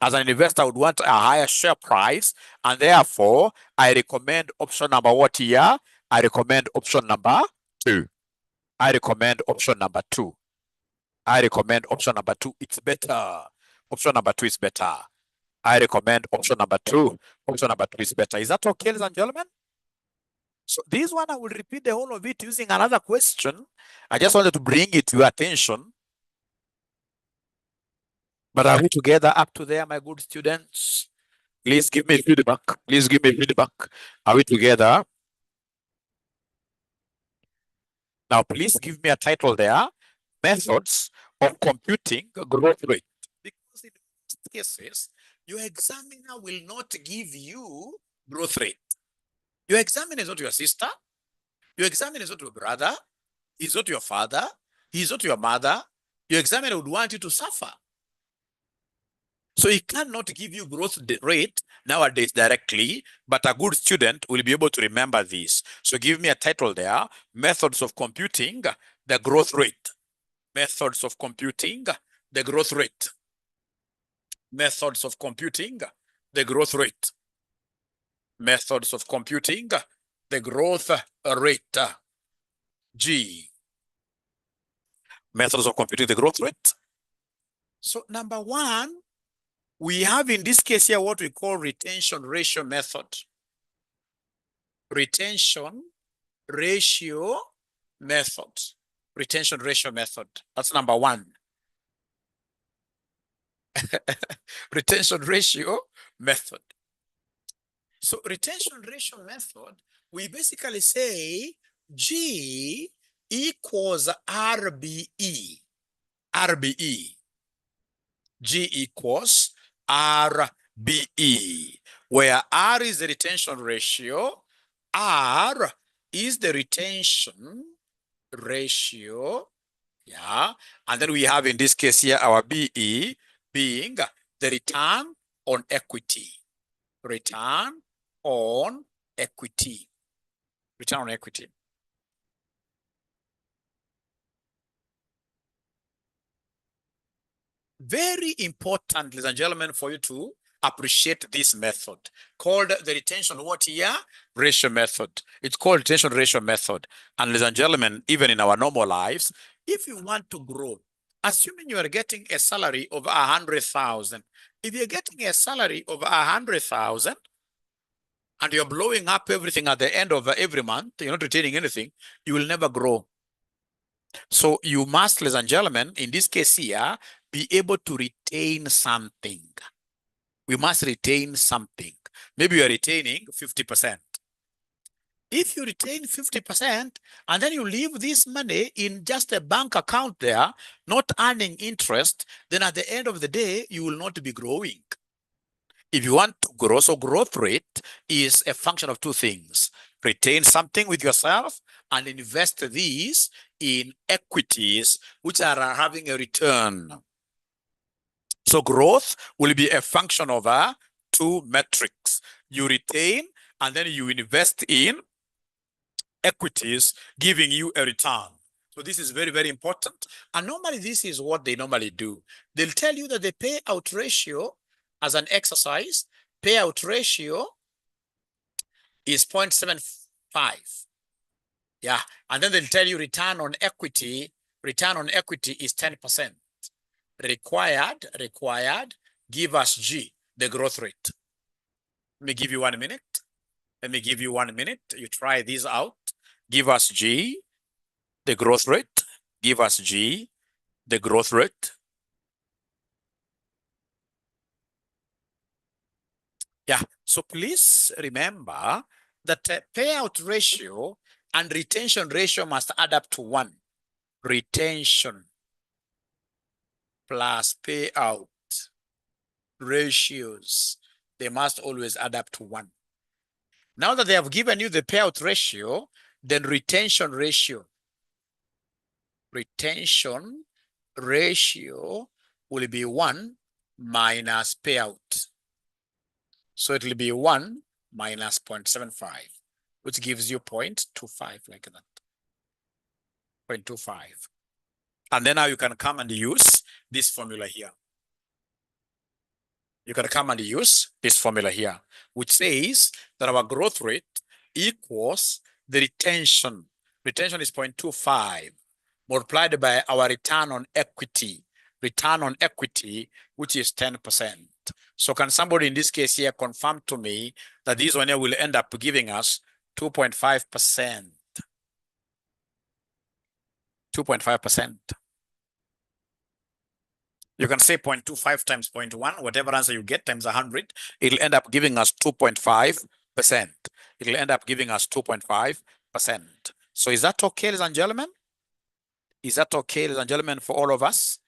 As an investor, I would want a higher share price, and therefore, I recommend option number what here? I recommend option number 2. I recommend option number 2. I recommend option number 2. It's better. Option number 2 is better. I recommend option number 2. Option number 2 is better. Is that okay, ladies and gentlemen? So this one, I will repeat the whole of it using another question. I just wanted to bring it to your attention. But are we together up to there, my good students? Please give me feedback. Please give me feedback. Are we together? Now, please give me a title there. Methods of computing growth rate. Because in most cases, your examiner will not give you growth rate. Your examiner is not your sister. Your examiner is not your brother. He's not your father. He's not your mother. Your examiner would want you to suffer. So he cannot give you growth rate nowadays directly, but a good student will be able to remember this. So give me a title there, methods of computing the growth rate. Methods of computing the growth rate. Methods of computing the growth rate. Methods of computing the growth rate. G. Methods of computing the growth rate. So number 1, we have in this case here what we call retention ratio method. Retention ratio method. Retention ratio method. That's number 1. Retention ratio method. So retention ratio method, we basically say G equals RBE. RBE. G equals RBE, where R is the retention ratio, R is the retention ratio, yeah, and then we have in this case here our BE being the return on equity. Return on equity. Return on equity. Very important, ladies and gentlemen, for you to appreciate this method called the retention what here? Ratio method. It's called retention ratio method. And ladies and gentlemen, even in our normal lives, if you want to grow, assuming you are getting a salary of 100,000, if you're getting a salary of 100,000 and you're blowing up everything at the end of every month, you're not retaining anything, you will never grow. So you must, ladies and gentlemen, in this case here, be able to retain something. We must retain something. Maybe you are retaining 50%. If you retain 50% and then you leave this money in just a bank account there, not earning interest, then at the end of the day, you will not be growing. If you want to grow, so growth rate is a function of 2 things. Retain something with yourself and invest these in equities which are having a return. So growth will be a function of 2 metrics. You retain and then you invest in equities giving you a return. So this is very, very important. And normally this is what they normally do. They'll tell you that the payout ratio as an exercise, payout ratio is 0.75. Yeah. And then they'll tell you return on equity is 10%. Required, give us G, the growth rate. Let me give you 1 minute. You try these out. Give us G, the growth rate. Give us G, the growth rate. Yeah, so please remember that payout ratio and retention ratio must add up to 1. Retention plus payout ratios, they must always add up to 1. Now that they have given you the payout ratio, then retention ratio will be 1 minus payout. So it will be 1 minus 0.75, which gives you 0.25 like that. 0.25. And then now you can come and use this formula here. Which says that our growth rate equals the retention. Retention is 0.25 multiplied by our return on equity. Which is 10%. So can somebody in this case here confirm to me that this one here will end up giving us 2.5%? 2.5%. You can say 0.25 times 0.1, whatever answer you get times 100, it'll end up giving us 2.5%. It'll end up giving us 2.5%. So is that okay, ladies and gentlemen? Is that okay, ladies and gentlemen, for all of us?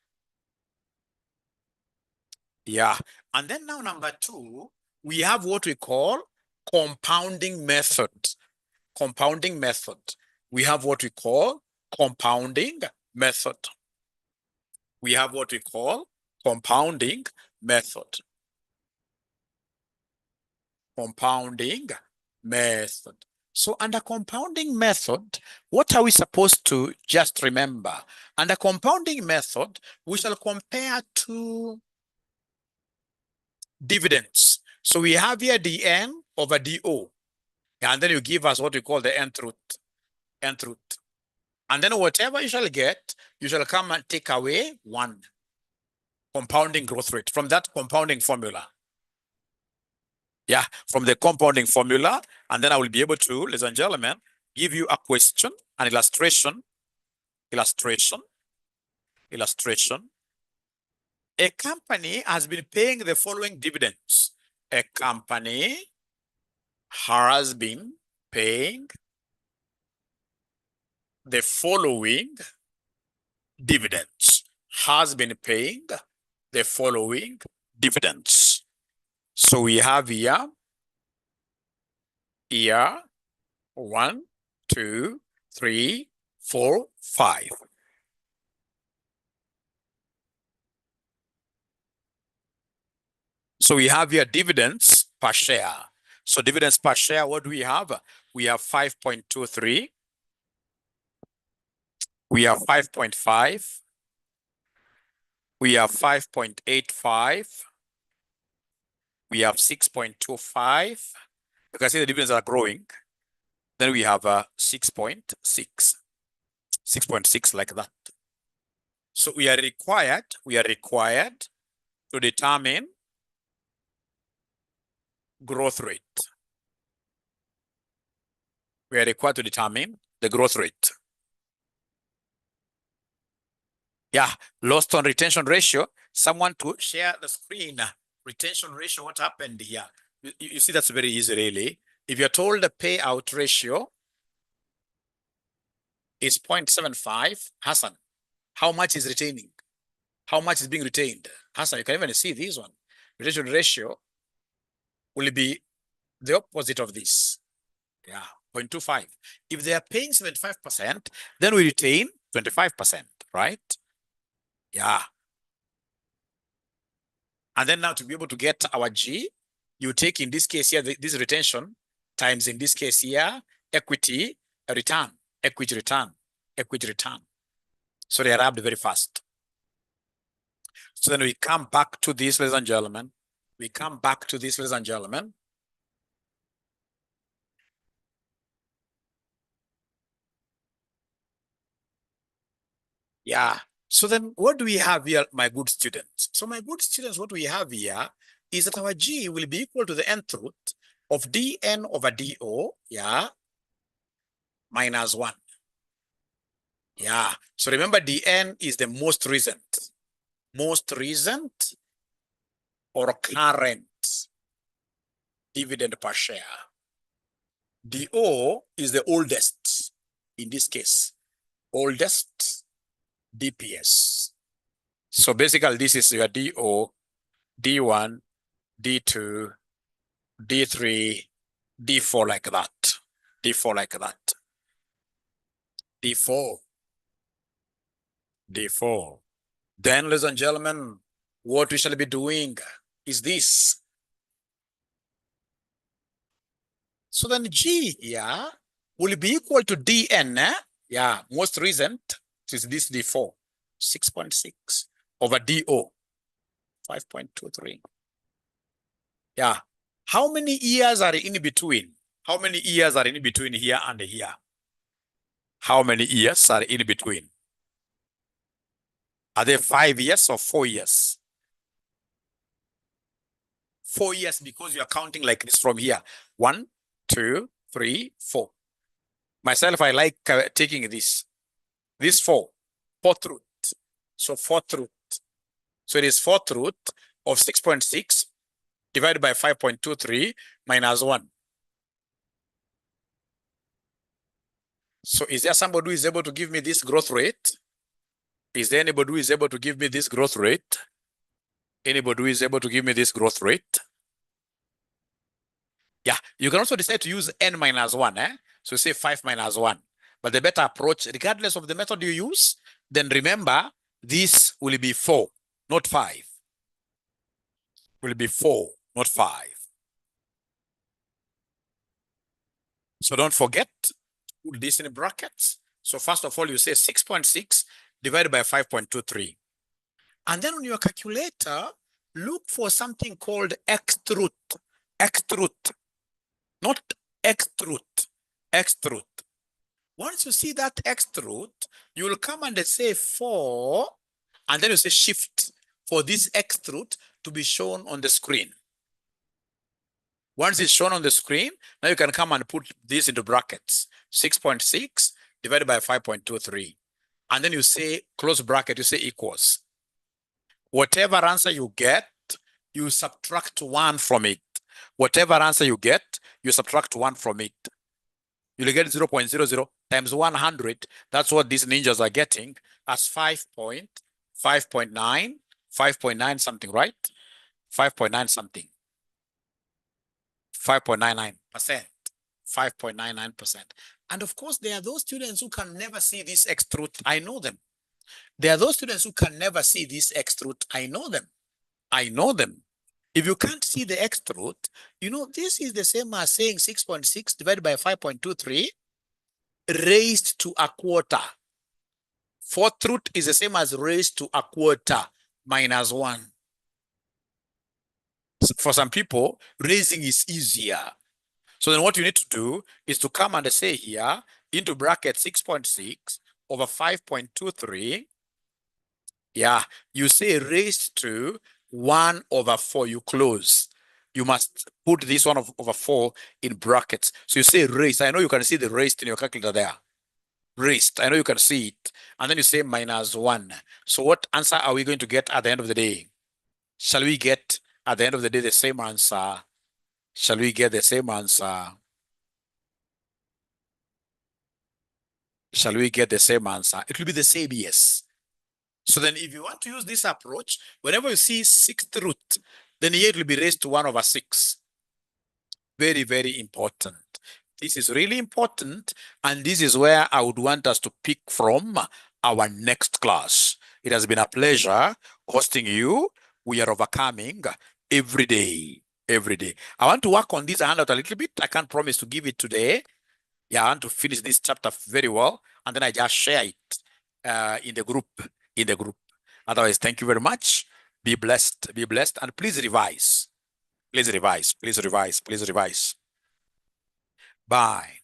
Yeah. And then now number 2, we have what we call compounding method. We have what we call compounding method. So under compounding method, what are we supposed to just remember? Under compounding method, we shall compare two dividends. So we have here dn over do. And then you give us what we call the nth root. And then whatever you shall get, you shall come and take away 1 compounding growth rate from that compounding formula. Yeah, from the compounding formula. And then I will be able to, ladies and gentlemen, give you a question, an illustration. A company has been paying the following dividends. A company has been paying the following dividends. So we have here 1, 2, 3, 4, 5. So we have here dividends per share. So dividends per share, what do we have? We have 5.23. We have 5.5. We have 5.85. We have 6.25. You can see the dividends are growing. Then we have 6.6. 6.6 like that. So we are required to determine growth rate. We are required to determine the growth rate. Yeah, lost on retention ratio. Someone to share the screen. Retention ratio, what happened here? You see, that's very easy, really. If you're told the payout ratio is 0.75, Hassan, how much is retaining? How much is being retained? Hassan, you can even see this one. Retention ratio will be the opposite of this. Yeah, 0.25. If they are paying 75%, then we retain 25%, right? Yeah. And then now to be able to get our G, you take in this case here, this retention times in this case here, equity return. So they arrived very fast. So then we come back to this, ladies and gentlemen. We come back to this, ladies and gentlemen. Yeah. So then what do we have here, my good students? So my good students, what we have here is that our G will be equal to the nth root of dn over do, yeah, minus 1. Yeah. So remember, dn is the most recent or current dividend per share. Do is the oldest, in this case, oldest DPS. So basically, this is your DO, D1, D2, D3, D4 like that. D4 like that. D4. D4. Then, ladies and gentlemen, what we shall be doing is this. So then G here will be equal to Dn, yeah, most recent, is this D4, 6.6 over DO, 5.23. Yeah. How many years are in between? How many years are in between here and here? How many years are in between? Are they 5 years or 4 years? 4 years, because you are counting like this from here. 1, 2, 3, 4. Myself, I like taking this 4, fourth root. So fourth root. So it is fourth root of 6.6 divided by 5.23 minus 1. So is there somebody who is able to give me this growth rate? Is there anybody who is able to give me this growth rate? Anybody who is able to give me this growth rate? Yeah, you can also decide to use n minus 1. So say 5 minus 1. But the better approach, regardless of the method you use, then remember, this will be 4, not 5. Will be 4, not 5. So don't forget, put this in brackets. So first of all, you say 6.6 divided by 5.23. And then on your calculator, look for something called xth root. Xth root. Not xth root. Xth root. Once you see that xth root, you will come and say 4, and then you say shift for this xth root to be shown on the screen. Once it's shown on the screen, now you can come and put this into brackets. 6.6 divided by 5.23. And then you say, close bracket, you say equals. Whatever answer you get, you subtract 1 from it. Whatever answer you get, you subtract 1 from it. You'll get 0.00 times 100. That's what these ninjas are getting as 5.9, 5.9 something, right? 5.9 something. 5.99%. 5.99%. And of course, there are those students who can never see this X truth. I know them. There are those students who can never see this X truth. I know them. I know them. If you can't see the X truth, you know, this is the same as saying 6.6 divided by 5.23 raised to a quarter. Fourth root is the same as raised to a quarter minus 1. So for some people, raising is easier. So then what you need to do is to come and say here into bracket 6.6 over 5.23. Yeah, you say raised to 1 over 4, you close. You must put this 1 over 4 in brackets. So you say raised. I know you can see the raised in your calculator there. Raised. I know you can see it. And then you say minus 1. So what answer are we going to get at the end of the day? Shall we get at the end of the day the same answer? Shall we get the same answer? Shall we get the same answer? It will be the same, yes. So then if you want to use this approach, whenever you see 6th root, then here it will be raised to 1 over 6. Very, very important. This is really important, and this is where I would want us to pick from our next class. It has been a pleasure hosting you. We are overcoming every day, every day. I want to work on this handout a little bit. I can't promise to give it today. Yeah, I want to finish this chapter very well, and then I just share it in the group, Otherwise, thank you very much. Be blessed, and please revise. Please revise, please revise, please revise. Bye.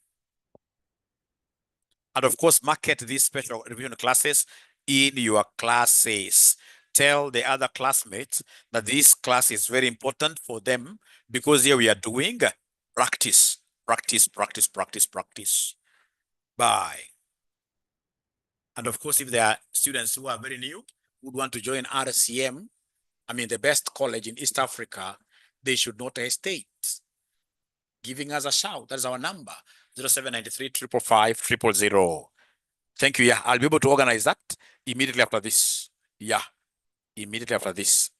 And of course, market these special revision classes in your classes. Tell the other classmates that this class is very important for them, because here we are doing practice, practice, practice, practice, practice. Bye. And of course, if there are students who are very new, who would want to join RCM, I mean, the best college in East Africa, they should not hesitate giving us a shout. That's our number, 0793 555 000. Thank you. Yeah, I'll be able to organize that immediately after this. Yeah, immediately after this.